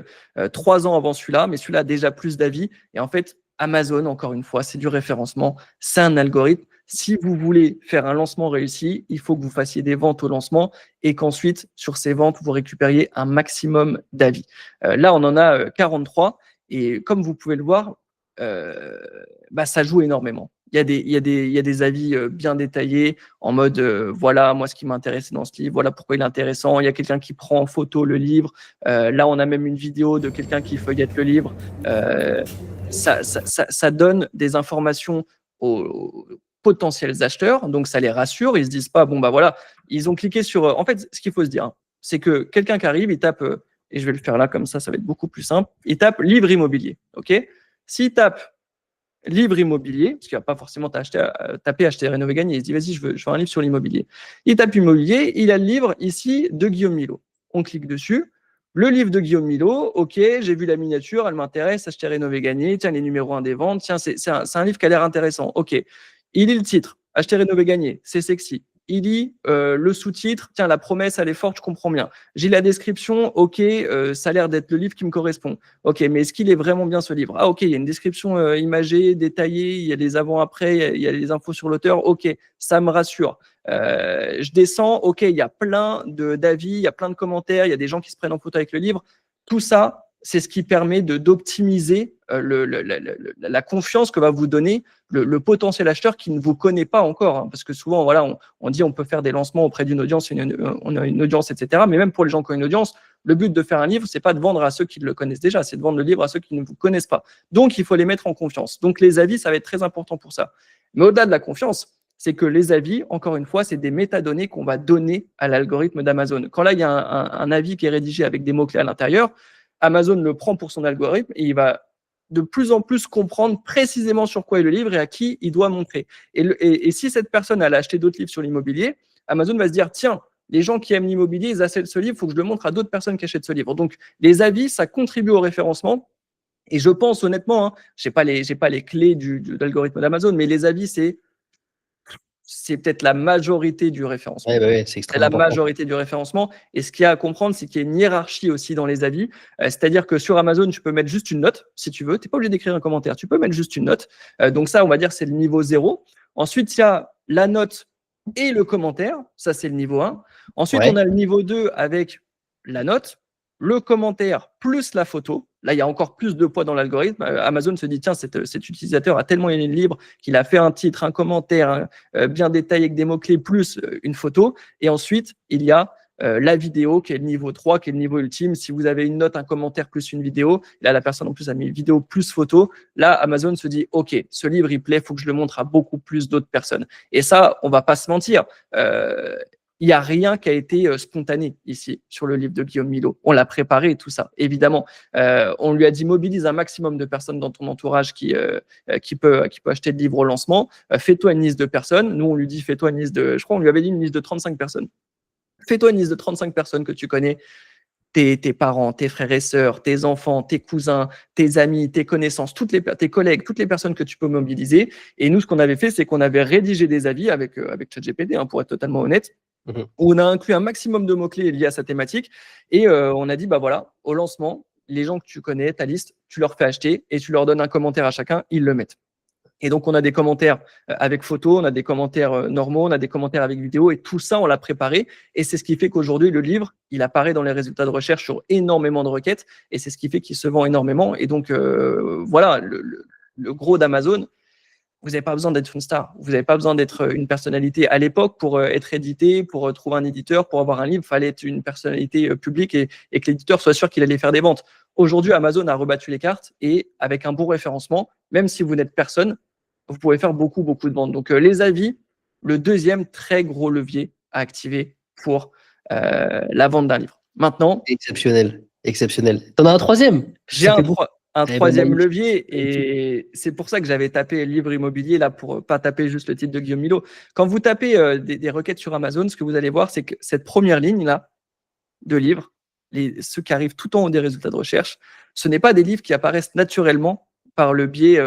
3 ans avant celui-là, mais celui-là a déjà plus d'avis. Et en fait, Amazon, encore une fois, c'est du référencement, c'est un algorithme. Si vous voulez faire un lancement réussi, il faut que vous fassiez des ventes au lancement et qu'ensuite, sur ces ventes, vous récupériez un maximum d'avis. Là, on en a 43 et comme vous pouvez le voir, ça joue énormément. Il y a des avis bien détaillés en mode voilà, moi, ce qui m'intéressait dans ce livre, voilà pourquoi il est intéressant. Il y a quelqu'un qui prend en photo le livre. Là, on a même une vidéo de quelqu'un qui feuillette le livre. Ça donne des informations aux potentiels acheteurs, donc ça les rassure. Ils se disent pas, bon, bah voilà, ils ont cliqué sur. En fait, ce qu'il faut se dire, c'est que quelqu'un qui arrive, il tape, et je vais le faire là comme ça va être beaucoup plus simple, il tape livre immobilier. OK? S'il tape livre immobilier, parce qu'il ne va pas forcément taper acheter, rénover, gagner. Il se dit, vas-y, je veux un livre sur l'immobilier. Il tape immobilier, il a le livre ici de Guillaume Milot. On clique dessus. Le livre de Guillaume Milot, ok, j'ai vu la miniature, elle m'intéresse, acheter, rénover, gagner. Tiens, les numéros 1 des ventes. Tiens, c'est un livre qui a l'air intéressant. Ok. Il lit le titre, acheter, rénover, gagner. C'est sexy. Il lit le sous-titre, tiens, la promesse, elle est forte, je comprends bien. J'ai la description, ok, ça a l'air d'être le livre qui me correspond. Ok, mais est-ce qu'il est vraiment bien ce livre? Ah, ok, il y a une description imagée, détaillée, il y a des avant-après, il y a les infos sur l'auteur. Ok, ça me rassure. Je descends, ok, il y a plein d'avis, il y a plein de commentaires, il y a des gens qui se prennent en photo avec le livre. Tout ça, c'est ce qui permet d'optimiser la confiance que va vous donner le potentiel acheteur qui ne vous connaît pas encore. Hein, parce que souvent, voilà, on dit on peut faire des lancements auprès d'une audience, on a une audience, etc. Mais même pour les gens qui ont une audience, le but de faire un livre, c'est pas de vendre à ceux qui le connaissent déjà, c'est de vendre le livre à ceux qui ne vous connaissent pas. Donc, il faut les mettre en confiance. Donc, les avis, ça va être très important pour ça. Mais au-delà de la confiance, c'est que les avis, encore une fois, c'est des métadonnées qu'on va donner à l'algorithme d'Amazon. Quand là, il y a un avis qui est rédigé avec des mots-clés à l'intérieur, Amazon le prend pour son algorithme et il va de plus en plus comprendre précisément sur quoi est le livre et à qui il doit montrer. Et si cette personne a acheté d'autres livres sur l'immobilier, Amazon va se dire, tiens, les gens qui aiment l'immobilier, ils achètent ce livre, il faut que je le montre à d'autres personnes qui achètent ce livre. Donc, les avis, ça contribue au référencement. Et je pense honnêtement, hein, je n'ai pas les clés de l'algorithme d'Amazon, mais les avis, c'est peut-être la majorité du référencement. Ouais, c'est extrêmement important. La majorité du référencement. Et ce qu'il y a à comprendre, c'est qu'il y a une hiérarchie aussi dans les avis. C'est-à-dire que sur Amazon, tu peux mettre juste une note, si tu veux. Tu n'es pas obligé d'écrire un commentaire. Tu peux mettre juste une note. Donc ça, on va dire, c'est le niveau 0. Ensuite, il y a la note et le commentaire. Ça, c'est le niveau 1. Ensuite, on a le niveau 2 avec la note, le commentaire plus la photo. Là, il y a encore plus de poids dans l'algorithme. Amazon se dit, tiens, cet utilisateur a tellement aimé le livre qu'il a fait un titre, un commentaire bien détaillé avec des mots-clés plus une photo. Et ensuite, il y a la vidéo qui est le niveau 3, qui est le niveau ultime. Si vous avez une note, un commentaire plus une vidéo, là, la personne en plus a mis vidéo plus photo. Là, Amazon se dit, OK, ce livre, il plaît, il faut que je le montre à beaucoup plus d'autres personnes. Et ça, on va pas se mentir. Il n'y a rien qui a été spontané ici sur le livre de Guillaume Milot. On l'a préparé, tout ça, évidemment. On lui a dit mobilise un maximum de personnes dans ton entourage qui peut acheter le livre au lancement. Fais-toi une liste de personnes. Nous, on lui dit fais-toi une liste je crois, on lui avait dit une liste de 35 personnes. Fais-toi une liste de 35 personnes que tu connais. Tes parents, tes frères et sœurs, tes enfants, tes cousins, tes amis, tes connaissances, tes collègues, toutes les personnes que tu peux mobiliser. Et nous, ce qu'on avait fait, c'est qu'on avait rédigé des avis avec ChatGPT, pour être totalement honnête, où on a inclus un maximum de mots-clés liés à sa thématique. Et on a dit, bah voilà, au lancement, les gens que tu connais, ta liste, tu leur fais acheter et tu leur donnes un commentaire à chacun, ils le mettent. Et donc, on a des commentaires avec photo, on a des commentaires normaux, on a des commentaires avec vidéo, et tout ça, on l'a préparé. Et c'est ce qui fait qu'aujourd'hui, le livre, il apparaît dans les résultats de recherche sur énormément de requêtes, et c'est ce qui fait qu'il se vend énormément. Et donc, voilà, le gros d'Amazon, vous n'avez pas besoin d'être une star, vous n'avez pas besoin d'être une personnalité. À l'époque, pour être édité, pour trouver un éditeur, pour avoir un livre, il fallait être une personnalité publique et que l'éditeur soit sûr qu'il allait faire des ventes. Aujourd'hui, Amazon a rebattu les cartes et avec un bon référencement, même si vous n'êtes personne, vous pouvez faire beaucoup, beaucoup de ventes. Donc, les avis, le deuxième très gros levier à activer pour la vente d'un livre. Maintenant… Exceptionnel, exceptionnel. T'en as un troisième? J'ai un troisième levier, et c'est pour ça que j'avais tapé livre immobilier là, pour pas taper juste le titre de Guillaume Milot. Quand vous tapez des requêtes sur Amazon, ce que vous allez voir, c'est que cette première ligne là, de livres, ceux qui arrivent tout en haut des résultats de recherche, ce n'est pas des livres qui apparaissent naturellement par le biais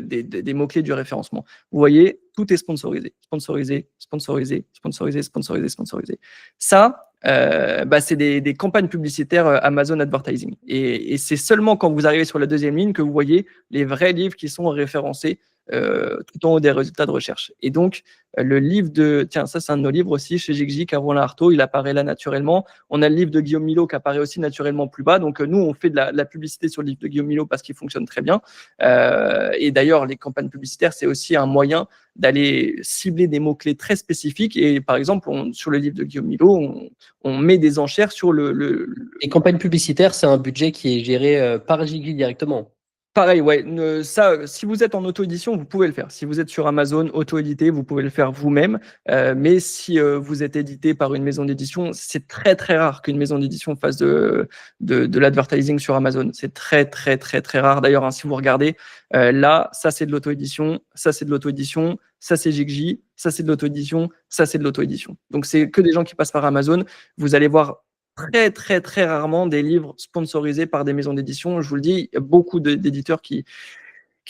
des mots-clés du référencement. Vous voyez, tout est sponsorisé, sponsorisé, sponsorisé, sponsorisé, sponsorisé, sponsorisé. Ça, c'est des campagnes publicitaires Amazon Advertising. Et c'est seulement quand vous arrivez sur la deuxième ligne que vous voyez les vrais livres qui sont référencés tout en haut des résultats de recherche. Et donc, le livre de... Tiens, ça, c'est un de nos livres aussi, chez Gigi, Caroline Artaud, il apparaît là naturellement. On a le livre de Guillaume Milot qui apparaît aussi naturellement plus bas. Donc, nous, on fait de la publicité sur le livre de Guillaume Milot parce qu'il fonctionne très bien. Et d'ailleurs, les campagnes publicitaires, c'est aussi un moyen d'aller cibler des mots-clés très spécifiques. Et par exemple, sur le livre de Guillaume Milot, on met des enchères sur Les campagnes publicitaires, c'est un budget qui est géré par Gigi directement. Pareil, ouais. Ça, si vous êtes en auto-édition, vous pouvez le faire. Si vous êtes sur Amazon, auto-édité, vous pouvez le faire vous-même. Mais si vous êtes édité par une maison d'édition, c'est très, très rare qu'une maison d'édition fasse de l'advertising sur Amazon. C'est très, très, très, très rare. D'ailleurs, si vous regardez, là, ça, c'est de l'auto-édition, ça, c'est de l'auto-édition, ça, c'est Gigi, ça, c'est de l'auto-édition, ça, c'est de l'auto-édition. Donc, c'est que des gens qui passent par Amazon. Vous allez voir très, très, très rarement des livres sponsorisés par des maisons d'édition. Je vous le dis, il y a beaucoup d'éditeurs qui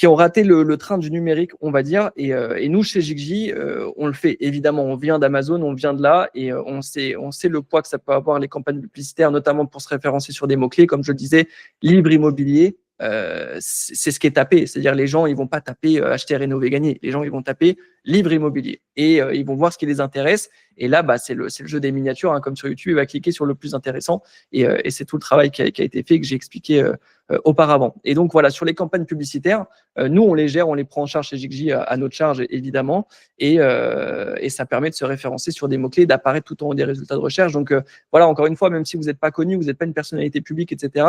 ont raté le train du numérique, on va dire. Et nous, chez Gigi, on le fait. Évidemment, on vient d'Amazon, on vient de là, et on sait le poids que ça peut avoir, les campagnes publicitaires, notamment pour se référencer sur des mots-clés. Comme je le disais, livre immobilier, c'est ce qui est tapé. C'est-à-dire, les gens, ils vont pas taper acheter, rénover, gagner. Les gens, ils vont taper livre immobilier. Et ils vont voir ce qui les intéresse. Et là, c'est le jeu des miniatures, hein, comme sur YouTube, il va cliquer sur le plus intéressant. Et c'est tout le travail qui a été fait, que j'ai expliqué auparavant. Et donc, voilà, sur les campagnes publicitaires, nous, on les gère, on les prend en charge chez Gigi à notre charge, évidemment. Et ça permet de se référencer sur des mots-clés, d'apparaître tout en haut des résultats de recherche. Donc, voilà, encore une fois, même si vous n'êtes pas connu, vous n'êtes pas une personnalité publique, etc.,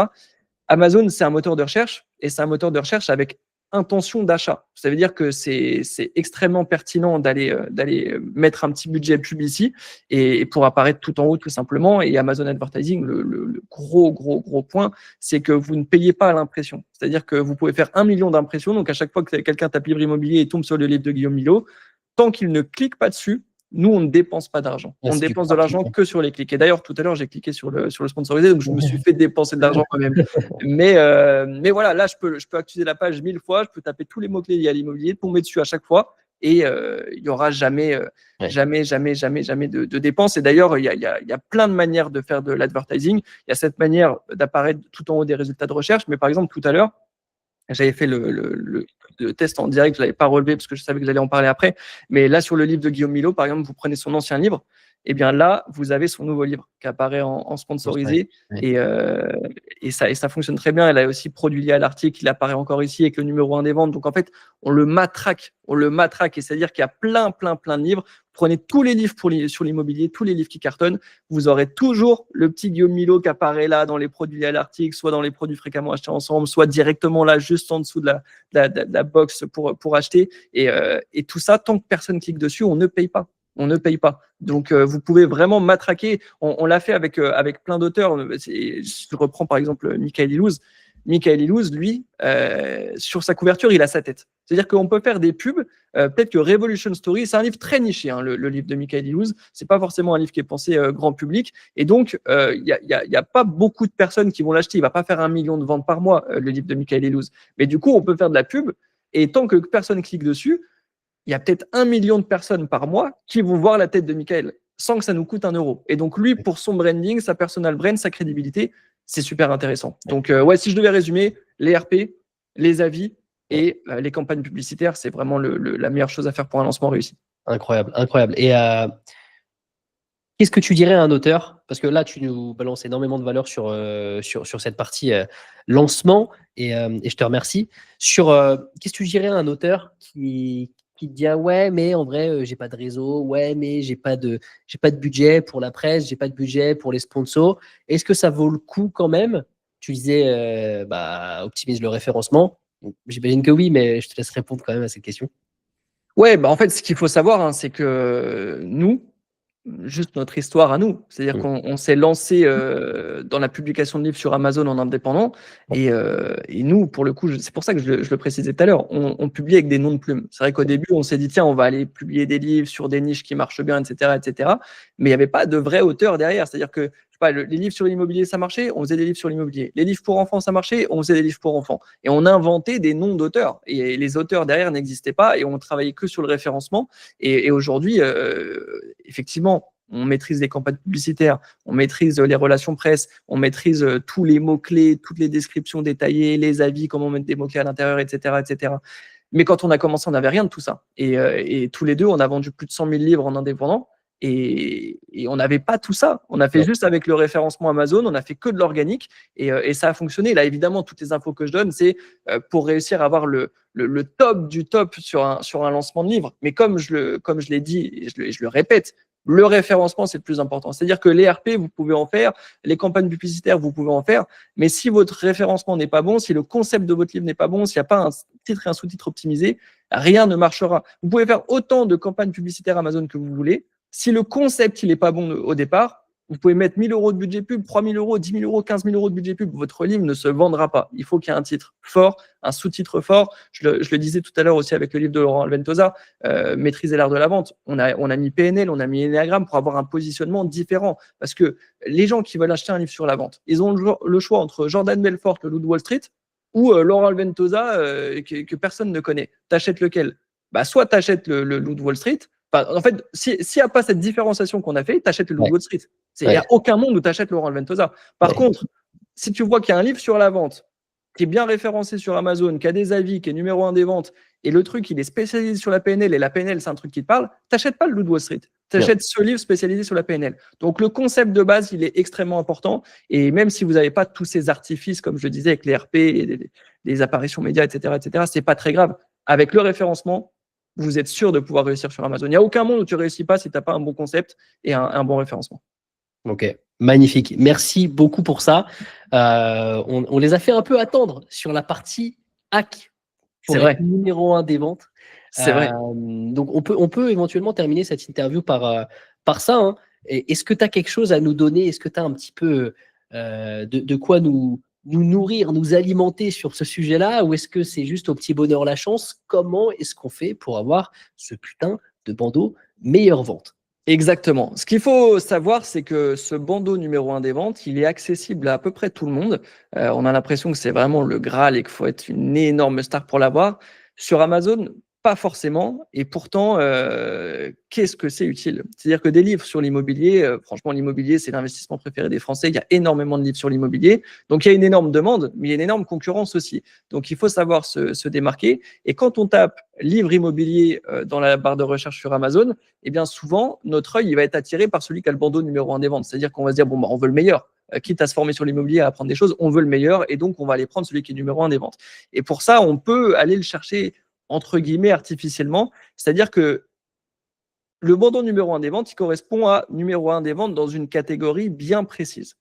Amazon, c'est un moteur de recherche, et c'est un moteur de recherche avec intention d'achat. Ça veut dire que c'est extrêmement pertinent d'aller mettre un petit budget publicitaire et pour apparaître tout en haut, tout simplement. Et Amazon Advertising, le gros point, c'est que vous ne payez pas à l'impression. C'est-à-dire que vous pouvez faire 1 million d'impressions. Donc, à chaque fois que quelqu'un tape livre immobilier et tombe sur le livre de Guillaume Milot, tant qu'il ne clique pas dessus, nous, on ne dépense pas d'argent. On dépense de l'argent que sur les clics. Et d'ailleurs, tout à l'heure, j'ai cliqué sur le sponsorisé, donc je me suis fait dépenser de l'argent moi-même. Mais voilà, là, je peux activer la page 1000 fois, je peux taper tous les mots-clés liés à l'immobilier, tomber dessus à chaque fois, et il n'y aura jamais de dépenses. Et d'ailleurs, il y a plein de manières de faire de l'advertising. Il y a cette manière d'apparaître tout en haut des résultats de recherche, mais par exemple, tout à l'heure, j'avais fait le test en direct, je ne l'avais pas relevé parce que je savais que j'allais en parler après. Mais là, sur le livre de Guillaume Milot, par exemple, vous prenez son ancien livre, et bien là, vous avez son nouveau livre qui apparaît en sponsorisé. Et ça fonctionne très bien. Elle a aussi produit lié à l'article, il apparaît encore ici avec le numéro 1 des ventes. Donc en fait, on le matraque. Et c'est-à-dire qu'il y a plein de livres. Prenez tous les livres sur l'immobilier, tous les livres qui cartonnent. Vous aurez toujours le petit Guillaume Milot qui apparaît là dans les produits liés à l'article, soit dans les produits fréquemment achetés ensemble, soit directement là, juste en dessous de la box pour acheter. Et tout ça, tant que personne clique dessus, on ne paye pas. Donc, vous pouvez vraiment matraquer. On l'a fait avec plein d'auteurs. Je reprends par exemple Michael Illouz. Michael Illouz, lui, sur sa couverture, il a sa tête. C'est-à-dire qu'on peut faire des pubs. Peut-être que Revolution Story, c'est un livre très niché, hein, le livre de Michael Illouz. C'est pas forcément un livre qui est pensé grand public. Et donc, il y a pas beaucoup de personnes qui vont l'acheter. Il va pas faire 1 million de ventes par mois, le livre de Michael Illouz. Mais du coup, on peut faire de la pub. Et tant que personne clique dessus, il y a peut-être 1 million de personnes par mois qui vont voir la tête de Michael sans que ça nous coûte 1 euro. Et donc, lui, pour son branding, sa personal brand, sa crédibilité, c'est super intéressant. Donc, si je devais résumer, les RP, les avis et les campagnes publicitaires, c'est vraiment la meilleure chose à faire pour un lancement réussi. Incroyable. Et qu'est-ce que tu dirais à un auteur? Parce que là, tu nous balances énormément de valeur sur cette partie lancement, et je te remercie. Qu'est-ce que tu dirais à un auteur qui te dit ouais, mais en vrai, j'ai pas de réseau, ouais, mais j'ai pas de budget pour la presse, j'ai pas de budget pour les sponsors. Est-ce que ça vaut le coup quand même? Tu disais optimise le référencement. J'imagine que oui, mais je te laisse répondre quand même à cette question. Ouais, en fait, ce qu'il faut savoir, c'est que nous, juste notre histoire à nous. C'est-à-dire qu'on s'est lancé dans la publication de livres sur Amazon en indépendant. Et nous, pour le coup, c'est pour ça que je le précisais tout à l'heure, on publie avec des noms de plumes. C'est vrai qu'au début, on s'est dit, tiens, on va aller publier des livres sur des niches qui marchent bien, etc. Mais il n'y avait pas de vrai auteur derrière. C'est-à-dire que, je sais les livres sur l'immobilier, ça marchait, on faisait des livres sur l'immobilier. Les livres pour enfants, ça marchait, on faisait des livres pour enfants. Et on inventait des noms d'auteurs. Et les auteurs derrière n'existaient pas et on travaillait que sur le référencement. Et aujourd'hui, effectivement, on maîtrise les campagnes publicitaires, on maîtrise les relations presse, on maîtrise tous les mots-clés, toutes les descriptions détaillées, les avis, comment mettre des mots-clés à l'intérieur, etc., etc. Mais quand on a commencé, on n'avait rien de tout ça. Et tous les deux, on a vendu plus de 100 000 livres en indépendant. Et on n'avait pas tout ça. On a fait juste avec le référencement Amazon, on a fait que de l'organique et ça a fonctionné. Là, évidemment, toutes les infos que je donne, c'est pour réussir à avoir le top du top sur un lancement de livre. Mais comme je l'ai dit et je le répète, le référencement, c'est le plus important. C'est-à-dire que les RP, vous pouvez en faire, les campagnes publicitaires, vous pouvez en faire, mais si votre référencement n'est pas bon, si le concept de votre livre n'est pas bon, s'il n'y a pas un titre et un sous-titre optimisé, rien ne marchera. Vous pouvez faire autant de campagnes publicitaires Amazon que vous voulez. Si le concept il n'est pas bon au départ, vous pouvez mettre 1 000 € de budget pub, 3 000 €, 10 000 €, 15 000 € de budget pub. Votre livre ne se vendra pas. Il faut qu'il y ait un titre fort, un sous-titre fort. Je le disais tout à l'heure aussi avec le livre de Laurent Alventosa, Maîtriser l'art de la vente. On a mis PNL, on a mis Enneagram pour avoir un positionnement différent. Parce que les gens qui veulent acheter un livre sur la vente, ils ont le choix entre Jordan Belfort, le loup de Wall Street, ou Laurent Alventosa que personne ne connaît. T'achètes lequel? Soit tu achètes le loup de Wall Street. En fait, s'il n'y a pas cette différenciation qu'on a fait, tu achètes le loup de Wall Street. Il n'y a aucun monde où tu achètes Laurent Alventosa. Par contre, si tu vois qu'il y a un livre sur la vente qui est bien référencé sur Amazon, qui a des avis, qui est numéro 1 des ventes, et le truc, il est spécialisé sur la PNL, et la PNL, c'est un truc qui te parle, tu n'achètes pas le loup de Wall Street. Tu achètes ce livre spécialisé sur la PNL. Donc, le concept de base, il est extrêmement important. Et même si vous n'avez pas tous ces artifices, comme je le disais, avec les RP, et les apparitions médias, etc., ce n'est pas très grave. Avec le référencement, vous êtes sûr de pouvoir réussir sur Amazon. Il n'y a aucun monde où tu ne réussis pas si tu n'as pas un bon concept et un bon référencement. Ok, magnifique. Merci beaucoup pour ça. On les a fait un peu attendre sur la partie hack pour être numéro 1 des ventes. C'est vrai. Donc, on peut éventuellement terminer cette interview par ça. Hein. Est-ce que tu as quelque chose à nous donner? Est-ce que tu as un petit peu de quoi nous nourrir, nous alimenter sur ce sujet-là? Ou est-ce que c'est juste au petit bonheur la chance? Comment est-ce qu'on fait pour avoir ce putain de bandeau meilleure vente? Exactement. Ce qu'il faut savoir, c'est que ce bandeau numéro 1 des ventes, il est accessible à peu près tout le monde. On a l'impression que c'est vraiment le Graal et qu'il faut être une énorme star pour l'avoir. Sur Amazon, pas forcément. Et pourtant, qu'est-ce que c'est utile? C'est-à-dire que des livres sur l'immobilier, franchement, l'immobilier, c'est l'investissement préféré des Français. Il y a énormément de livres sur l'immobilier. Donc, il y a une énorme demande, mais il y a une énorme concurrence aussi. Donc, il faut savoir se démarquer. Et quand on tape livre immobilier dans la barre de recherche sur Amazon, eh bien souvent, notre œil il va être attiré par celui qui a le bandeau numéro 1 des ventes. C'est-à-dire qu'on va se dire, on veut le meilleur. Quitte à se former sur l'immobilier, à apprendre des choses, on veut le meilleur et donc on va aller prendre celui qui est numéro 1 des ventes. Et pour ça, on peut aller le chercher entre guillemets artificiellement. C'est-à-dire que le bandeau numéro 1 des ventes, il correspond à numéro 1 des ventes dans une catégorie bien précise.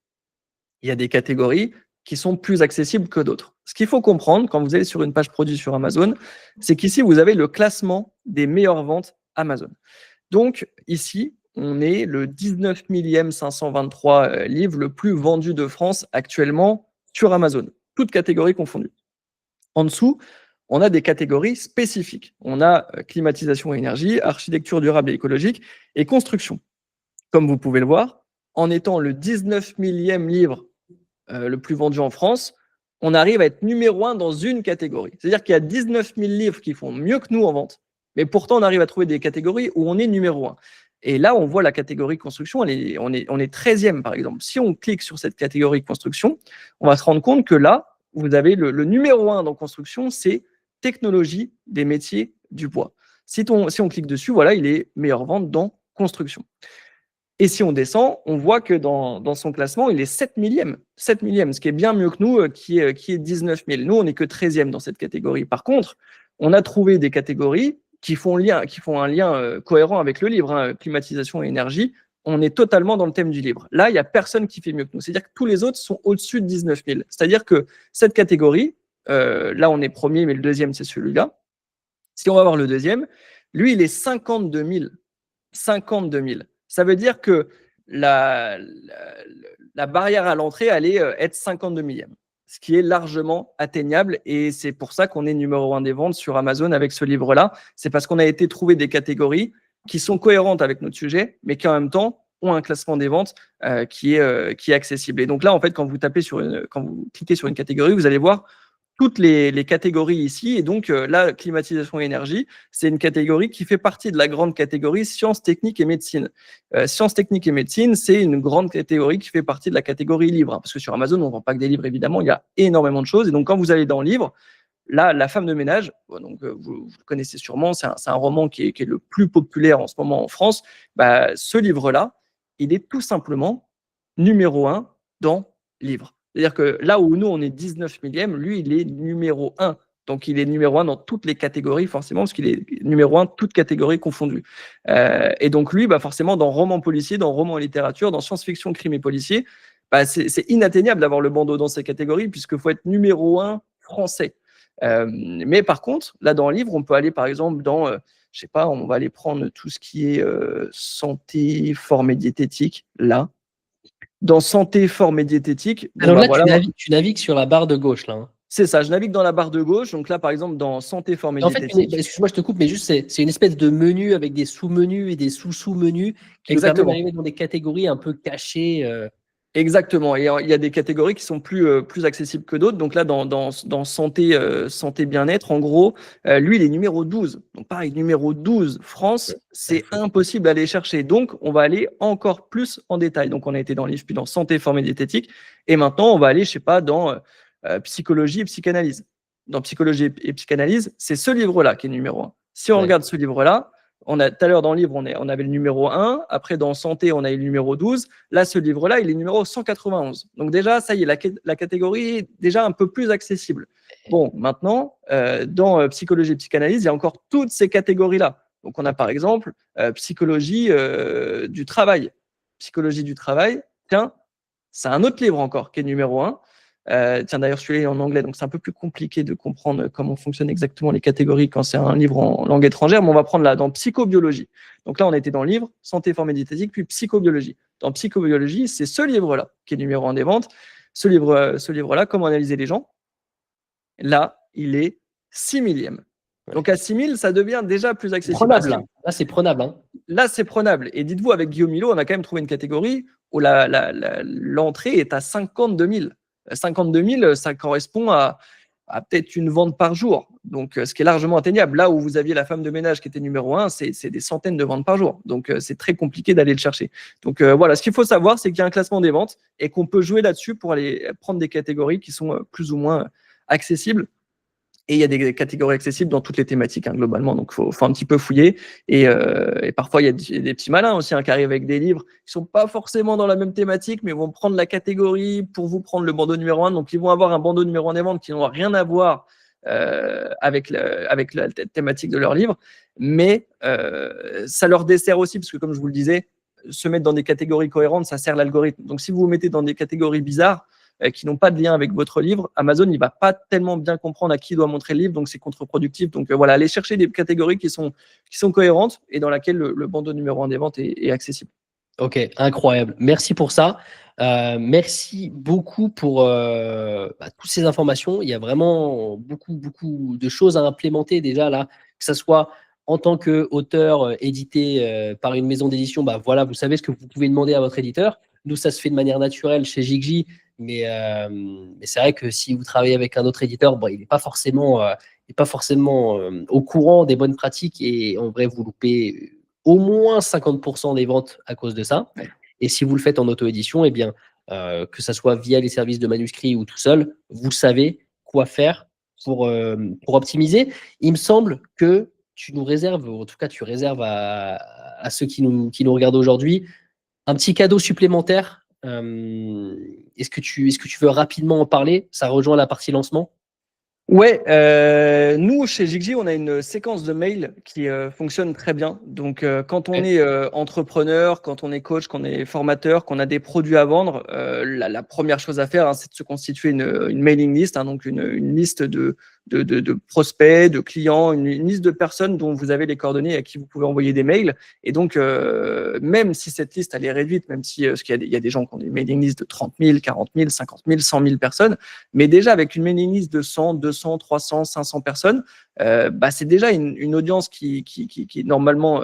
Il y a des catégories qui sont plus accessibles que d'autres. Ce qu'il faut comprendre quand vous allez sur une page produit sur Amazon, c'est qu'ici, vous avez le classement des meilleures ventes Amazon. Donc, ici, on est le 19 523 livre le plus vendu de France actuellement sur Amazon, toutes catégories confondues. En dessous, on a des catégories spécifiques. On a climatisation et énergie, architecture durable et écologique et construction. Comme vous pouvez le voir, en étant le 19 millième livre le plus vendu en France, on arrive à être numéro 1 dans une catégorie. C'est-à-dire qu'il y a 19 000 livres qui font mieux que nous en vente, mais pourtant on arrive à trouver des catégories où on est numéro 1. Et là, on voit la catégorie construction, on est 13e par exemple. Si on clique sur cette catégorie construction, on va se rendre compte que là, vous avez le numéro 1 dans construction, c'est technologie des métiers du bois. Si on clique dessus, voilà, il est meilleure vente dans construction. Et si on descend, on voit que dans son classement, il est 7 millième, ce qui est bien mieux que nous, qui est 19 000. Nous, on n'est que 13e dans cette catégorie. Par contre, on a trouvé des catégories qui font un lien cohérent avec le livre, hein, climatisation et énergie. On est totalement dans le thème du livre. Là, il n'y a personne qui fait mieux que nous. C'est-à-dire que tous les autres sont au-dessus de 19 000. C'est-à-dire que cette catégorie, là, on est premier, mais le deuxième, c'est celui-là. Si on va voir le deuxième, lui, il est 52 000. 52 000. Ça veut dire que la barrière à l'entrée allait être 52 millième, ce qui est largement atteignable. Et c'est pour ça qu'on est numéro 1 des ventes sur Amazon avec ce livre-là. C'est parce qu'on a été trouver des catégories qui sont cohérentes avec notre sujet, mais qui en même temps ont un classement des ventes qui est accessible. Et donc là, en fait, quand vous cliquez sur une catégorie, vous allez voir toutes les catégories ici. Et donc, la climatisation et énergie, c'est une catégorie qui fait partie de la grande catégorie sciences, techniques et médecine. Sciences, techniques et médecine, c'est une grande catégorie qui fait partie de la catégorie livres. Hein, parce que sur Amazon, on ne vend pas que des livres, évidemment, il y a énormément de choses. Et donc, quand vous allez dans livres, là, La femme de ménage, donc, vous le connaissez sûrement, c'est un roman qui est le plus populaire en ce moment en France. Bah, ce livre-là, il est tout simplement numéro 1 dans livres. C'est-à-dire que là où nous, on est 19 millième, lui, il est numéro 1. Donc, il est numéro 1 dans toutes les catégories, forcément, parce qu'il est numéro 1, toutes catégories confondues. Et donc, lui, bah, forcément, dans roman policier, dans roman et littérature, dans science-fiction, crime et policier, bah, c'est inatteignable d'avoir le bandeau dans ces catégories, puisqu'il faut être numéro 1 français. Mais par contre, là, dans le livre, on peut aller, par exemple, dans, je sais pas, on va aller prendre tout ce qui est santé, forme et diététique, là. Dans santé, forme et diététique, bon, Alors bah là, voilà, tu navigues sur la barre de gauche, là. Hein. c'est ça, je navigue dans la barre de gauche. Donc là, par exemple, dans santé, forme et Et en fait, diététique. excuse-moi, je te coupe, mais juste, c'est une espèce de menu avec des sous-menus et des sous-sous-menus qui nous permet Exactement. d'arriver dans des catégories un peu cachées. Exactement. Et il y a des catégories qui sont plus accessibles que d'autres. Donc là, dans santé, santé bien-être, en gros, lui, il est numéro 12. Donc pareil, numéro 12, France, c'est impossible d'aller chercher. Donc, on va aller encore plus en détail. Donc, on a été dans livre, puis dans santé, forme et diététique. Et maintenant, on va aller, je sais pas, dans psychologie et psychanalyse. Dans psychologie et psychanalyse, c'est ce livre-là qui est numéro 1. Si on regarde ce livre-là, tout à l'heure dans le livre, on avait le numéro 1. Après, dans santé, on a eu le numéro 12. Là, ce livre-là, il est numéro 191. Donc déjà, ça y est, la catégorie est déjà un peu plus accessible. Bon, maintenant, dans psychologie et psychanalyse, il y a encore toutes ces catégories-là. Donc on a par exemple psychologie du travail. Psychologie du travail, tiens, c'est un autre livre encore qui est numéro 1. Tiens, d'ailleurs, celui-là est en anglais, donc c'est un peu plus compliqué de comprendre comment fonctionnent exactement les catégories quand c'est un livre en langue étrangère, mais on va prendre là dans psychobiologie. Donc là, on était dans le livre santé, forme et diététique, puis psychobiologie. Dans psychobiologie, c'est ce livre-là qui est numéro 1 des ventes. Ce livre-là, comment analyser les gens. Là, il est 6 millième. Donc à 6 000, ça devient déjà plus accessible. Prenable, là. Là, c'est prenable. Hein. Là, c'est prenable. Et dites-vous, avec Guillaume Milot, on a quand même trouvé une catégorie où l'entrée est à 52 000. 52 000, ça correspond à peut-être une vente par jour. Donc, ce qui est largement atteignable. Là où vous aviez la femme de ménage qui était numéro 1, c'est des centaines de ventes par jour. Donc, c'est très compliqué d'aller le chercher. Donc, voilà, ce qu'il faut savoir, c'est qu'il y a un classement des ventes et qu'on peut jouer là-dessus pour aller prendre des catégories qui sont plus ou moins accessibles. Et il y a des catégories accessibles dans toutes les thématiques, hein, globalement. Donc, il faut un petit peu fouiller. Et parfois, il y a des petits malins aussi qui arrivent avec des livres qui ne sont pas forcément dans la même thématique, mais vont prendre la catégorie pour vous prendre le bandeau numéro 1. Donc, ils vont avoir un bandeau numéro 1 des ventes qui n'ont rien à voir avec la thématique de leur livre. Mais ça leur dessert aussi, parce que comme je vous le disais, se mettre dans des catégories cohérentes, ça sert l'algorithme. Donc, si vous vous mettez dans des catégories bizarres, qui n'ont pas de lien avec votre livre, Amazon, il ne va pas tellement bien comprendre à qui doit montrer le livre, donc c'est contre-productif. Donc voilà, allez chercher des catégories qui sont cohérentes et dans laquelle le bandeau numéro 1 des ventes est accessible. Ok, incroyable. Merci pour ça. Merci beaucoup pour toutes ces informations. Il y a vraiment beaucoup de choses à implémenter déjà là, que ce soit en tant qu'auteur édité par une maison d'édition. Voilà, vous savez ce que vous pouvez demander à votre éditeur. Nous, ça se fait de manière naturelle chez Jigji, mais c'est vrai que si vous travaillez avec un autre éditeur, il n'est pas forcément, au courant des bonnes pratiques et en vrai, vous loupez au moins 50% des ventes à cause de ça. Ouais. Et si vous le faites en auto-édition, eh bien, que ça soit via les services de manuscrits ou tout seul, vous savez quoi faire pour optimiser. Il me semble que tu nous réserves, ou en tout cas tu réserves à ceux qui nous regardent aujourd'hui, un petit cadeau supplémentaire. Est-ce que tu veux rapidement en parler? Ça rejoint la partie lancement. Ouais, nous chez Jigji, on a une séquence de mails qui fonctionne très bien. Donc, quand on est entrepreneur, quand on est coach, qu'on est formateur, qu'on a des produits à vendre, la première chose à faire, c'est de se constituer une mailing list, donc une liste de de prospects, de clients, une liste de personnes dont vous avez les coordonnées à qui vous pouvez envoyer des mails. Et donc, même si cette liste elle est réduite, même si parce qu'il y a des gens qui ont des mailing lists de 30 000, 40 000, 50 000, 100 000 personnes, mais déjà avec une mailing list de 100, 200, 300, 500 personnes, c'est déjà une audience qui est normalement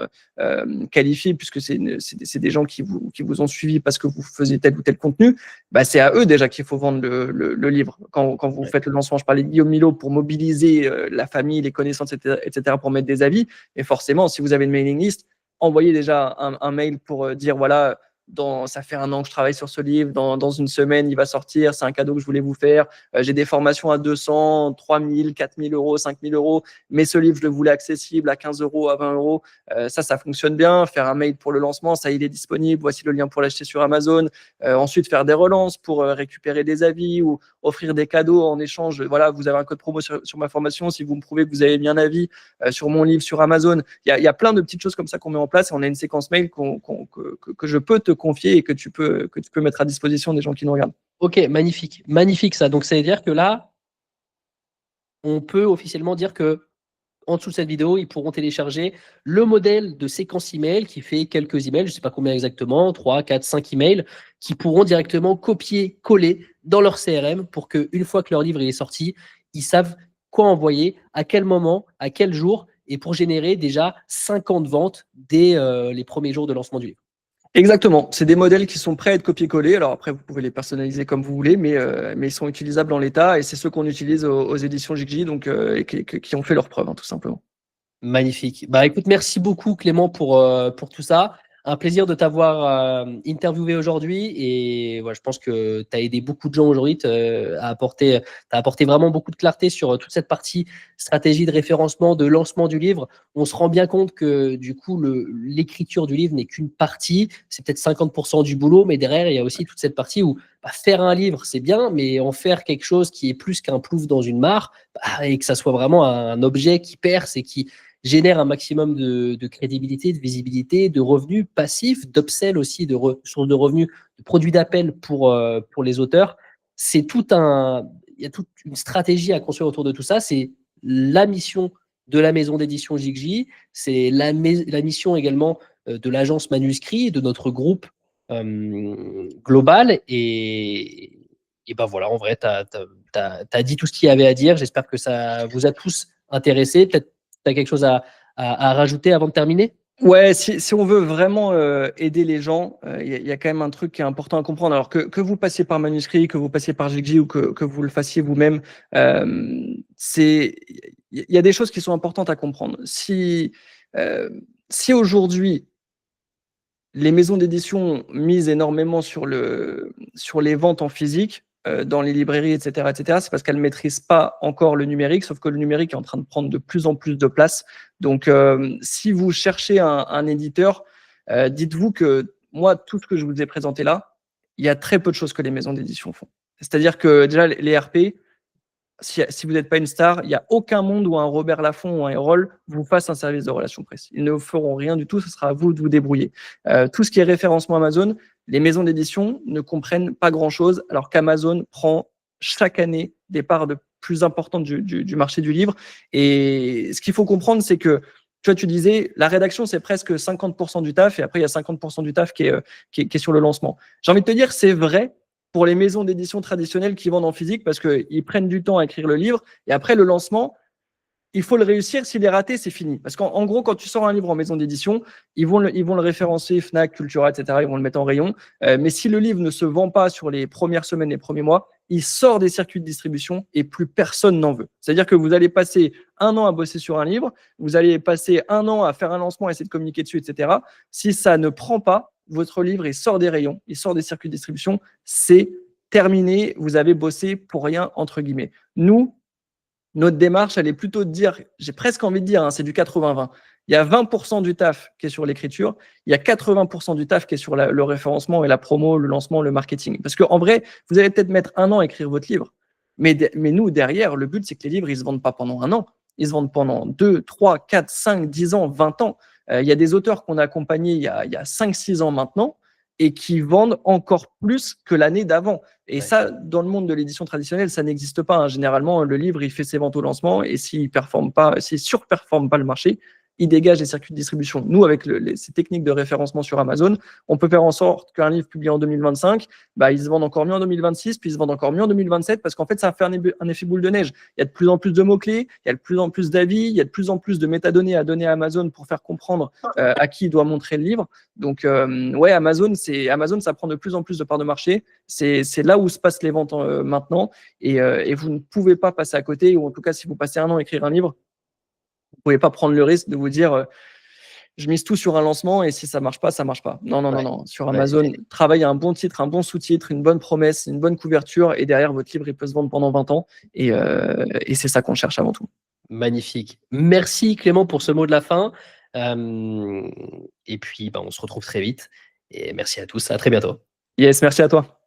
qualifiée, puisque c'est des gens qui vous ont suivi parce que vous faisiez tel ou tel contenu. C'est à eux déjà qu'il faut vendre le livre. Quand vous faites le lancement, je parlais de Guillaume Milo pour mobiliser la famille, les connaissances, etc., pour mettre des avis. Et forcément, si vous avez une mailing list, envoyez déjà un mail pour dire voilà, ça fait 1 an que je travaille sur ce livre, dans une semaine il va sortir, c'est un cadeau que je voulais vous faire, j'ai des formations à 200, 3 000, 4 000 euros, 5 000 euros, mais ce livre je le voulais accessible à 15 euros, à 20 euros, ça fonctionne bien. Faire un mail pour le lancement, ça il est disponible, voici le lien pour l'acheter sur Amazon. Ensuite faire des relances pour récupérer des avis ou offrir des cadeaux en échange. Voilà, vous avez un code promo sur ma formation si vous me prouvez que vous avez mis un avis sur mon livre sur Amazon. Il y a plein de petites choses comme ça qu'on met en place, et on a une séquence mail que je peux te confier et que tu peux mettre à disposition des gens qui nous regardent. Ok, magnifique. Magnifique ça. Donc, ça veut dire que là, on peut officiellement dire que en dessous de cette vidéo, ils pourront télécharger le modèle de séquence email qui fait quelques emails, je ne sais pas combien exactement, 3, 4, 5 emails, qui pourront directement copier, coller dans leur CRM pour qu'une fois que leur livre est sorti, ils savent quoi envoyer, à quel moment, à quel jour, et pour générer déjà 50 ventes dès les premiers jours de lancement du livre. Exactement, c'est des modèles qui sont prêts à être copiés-collés. Alors après, vous pouvez les personnaliser comme vous voulez, mais ils sont utilisables en l'état, et c'est ceux qu'on utilise aux éditions JigJi, donc et qui ont fait leurs preuves, tout simplement. Magnifique. Écoute, merci beaucoup Clément pour tout ça. Un plaisir de t'avoir interviewé aujourd'hui, et je pense que tu as aidé beaucoup de gens aujourd'hui, t'as apporté vraiment beaucoup de clarté sur toute cette partie stratégie de référencement, de lancement du livre. On se rend bien compte que du coup, l'écriture du livre n'est qu'une partie, c'est peut-être 50% du boulot, mais derrière, il y a aussi toute cette partie où faire un livre, c'est bien, mais en faire quelque chose qui est plus qu'un plouf dans une mare, et que ça soit vraiment un objet qui perce et qui génère un maximum de crédibilité, de visibilité, de revenus passifs, d'upsell aussi, de sources de revenus, de produits d'appel pour les auteurs. Il y a toute une stratégie à construire autour de tout ça. C'est la mission de la maison d'édition JigJi, c'est la mission également de l'agence Manuscrit, de notre groupe global. Et voilà, en vrai, tu as dit tout ce qu'il y avait à dire. J'espère que ça vous a tous intéressés. Peut-être tu as quelque chose à rajouter avant de terminer? Ouais, si on veut vraiment aider les gens, il y a quand même un truc qui est important à comprendre. Alors que vous passiez par Manuscrit, que vous passiez par JigJi, ou que vous le fassiez vous-même, il y a des choses qui sont importantes à comprendre. Si aujourd'hui les maisons d'édition misent énormément sur les ventes en physique, dans les librairies, etc., c'est parce qu'elles ne maîtrisent pas encore le numérique, sauf que le numérique est en train de prendre de plus en plus de place. Donc, si vous cherchez un éditeur, dites-vous que moi, tout ce que je vous ai présenté là, il y a très peu de choses que les maisons d'édition font. C'est-à-dire que déjà, les RP, si vous n'êtes pas une star, il n'y a aucun monde où un Robert Laffont ou un Erol vous fasse un service de relations presse. Ils ne feront rien du tout, ce sera à vous de vous débrouiller. Tout ce qui est référencement Amazon, les maisons d'édition ne comprennent pas grand-chose, alors qu'Amazon prend chaque année des parts de plus importantes du marché du livre. Et ce qu'il faut comprendre, c'est que tu disais, la rédaction, c'est presque 50% du taf, et après, il y a 50% du taf qui est sur le lancement. J'ai envie de te dire, c'est vrai pour les maisons d'édition traditionnelles qui vendent en physique, parce qu'ils prennent du temps à écrire le livre, et après le lancement, il faut le réussir. S'il est raté, c'est fini. Parce qu'en gros, quand tu sors un livre en maison d'édition, ils vont le référencer, Fnac, Cultura, etc. Ils vont le mettre en rayon. Mais si le livre ne se vend pas sur les premières semaines, les premiers mois, il sort des circuits de distribution et plus personne n'en veut. C'est-à-dire que vous allez passer 1 an à bosser sur un livre, vous allez passer 1 an à faire un lancement, à essayer de communiquer dessus, etc. Si ça ne prend pas, votre livre, il sort des rayons, il sort des circuits de distribution, c'est terminé, vous avez bossé pour rien, entre guillemets. Nous, notre démarche, elle est plutôt de dire, j'ai presque envie de dire, c'est du 80-20. Il y a 20% du taf qui est sur l'écriture, il y a 80% du taf qui est sur le référencement et la promo, le lancement, le marketing. Parce qu'en vrai, vous allez peut-être mettre 1 an à écrire votre livre, mais nous, derrière, le but, c'est que les livres, ils ne se vendent pas pendant 1 an, ils se vendent pendant 2, 3, 4, 5, 10 ans, 20 ans. Il y a des auteurs qu'on a accompagnés il y a 5-6 ans maintenant, et qui vendent encore plus que l'année d'avant. Et Ouais. ça, dans le monde de l'édition traditionnelle, ça n'existe pas, hein. Généralement, le livre, il fait ses ventes au lancement et s'il surperforme pas le marché, il dégage les circuits de distribution. Nous, avec ces techniques de référencement sur Amazon, on peut faire en sorte qu'un livre publié en 2025, il se vende encore mieux en 2026, puis il se vend encore mieux en 2027, parce qu'en fait, ça fait un effet boule de neige. Il y a de plus en plus de mots-clés, il y a de plus en plus d'avis, il y a de plus en plus de métadonnées à donner à Amazon pour faire comprendre à qui il doit montrer le livre. Donc, ouais, Amazon, ça prend de plus en plus de parts de marché. C'est là où se passent les ventes maintenant. Et vous ne pouvez pas passer à côté, ou en tout cas, si vous passez un an à écrire un livre, vous ne pouvez pas prendre le risque de vous dire je mise tout sur un lancement et si ça ne marche pas, ça ne marche pas. Non, non, Ouais. non, non. Sur Amazon, travaillez un bon titre, un bon sous-titre, une bonne promesse, une bonne couverture et derrière, votre livre, il peut se vendre pendant 20 ans. Et c'est ça qu'on cherche avant tout. Magnifique. Merci Clément pour ce mot de la fin. Et puis, on se retrouve très vite. Et merci à tous. À très bientôt. Yes, merci à toi.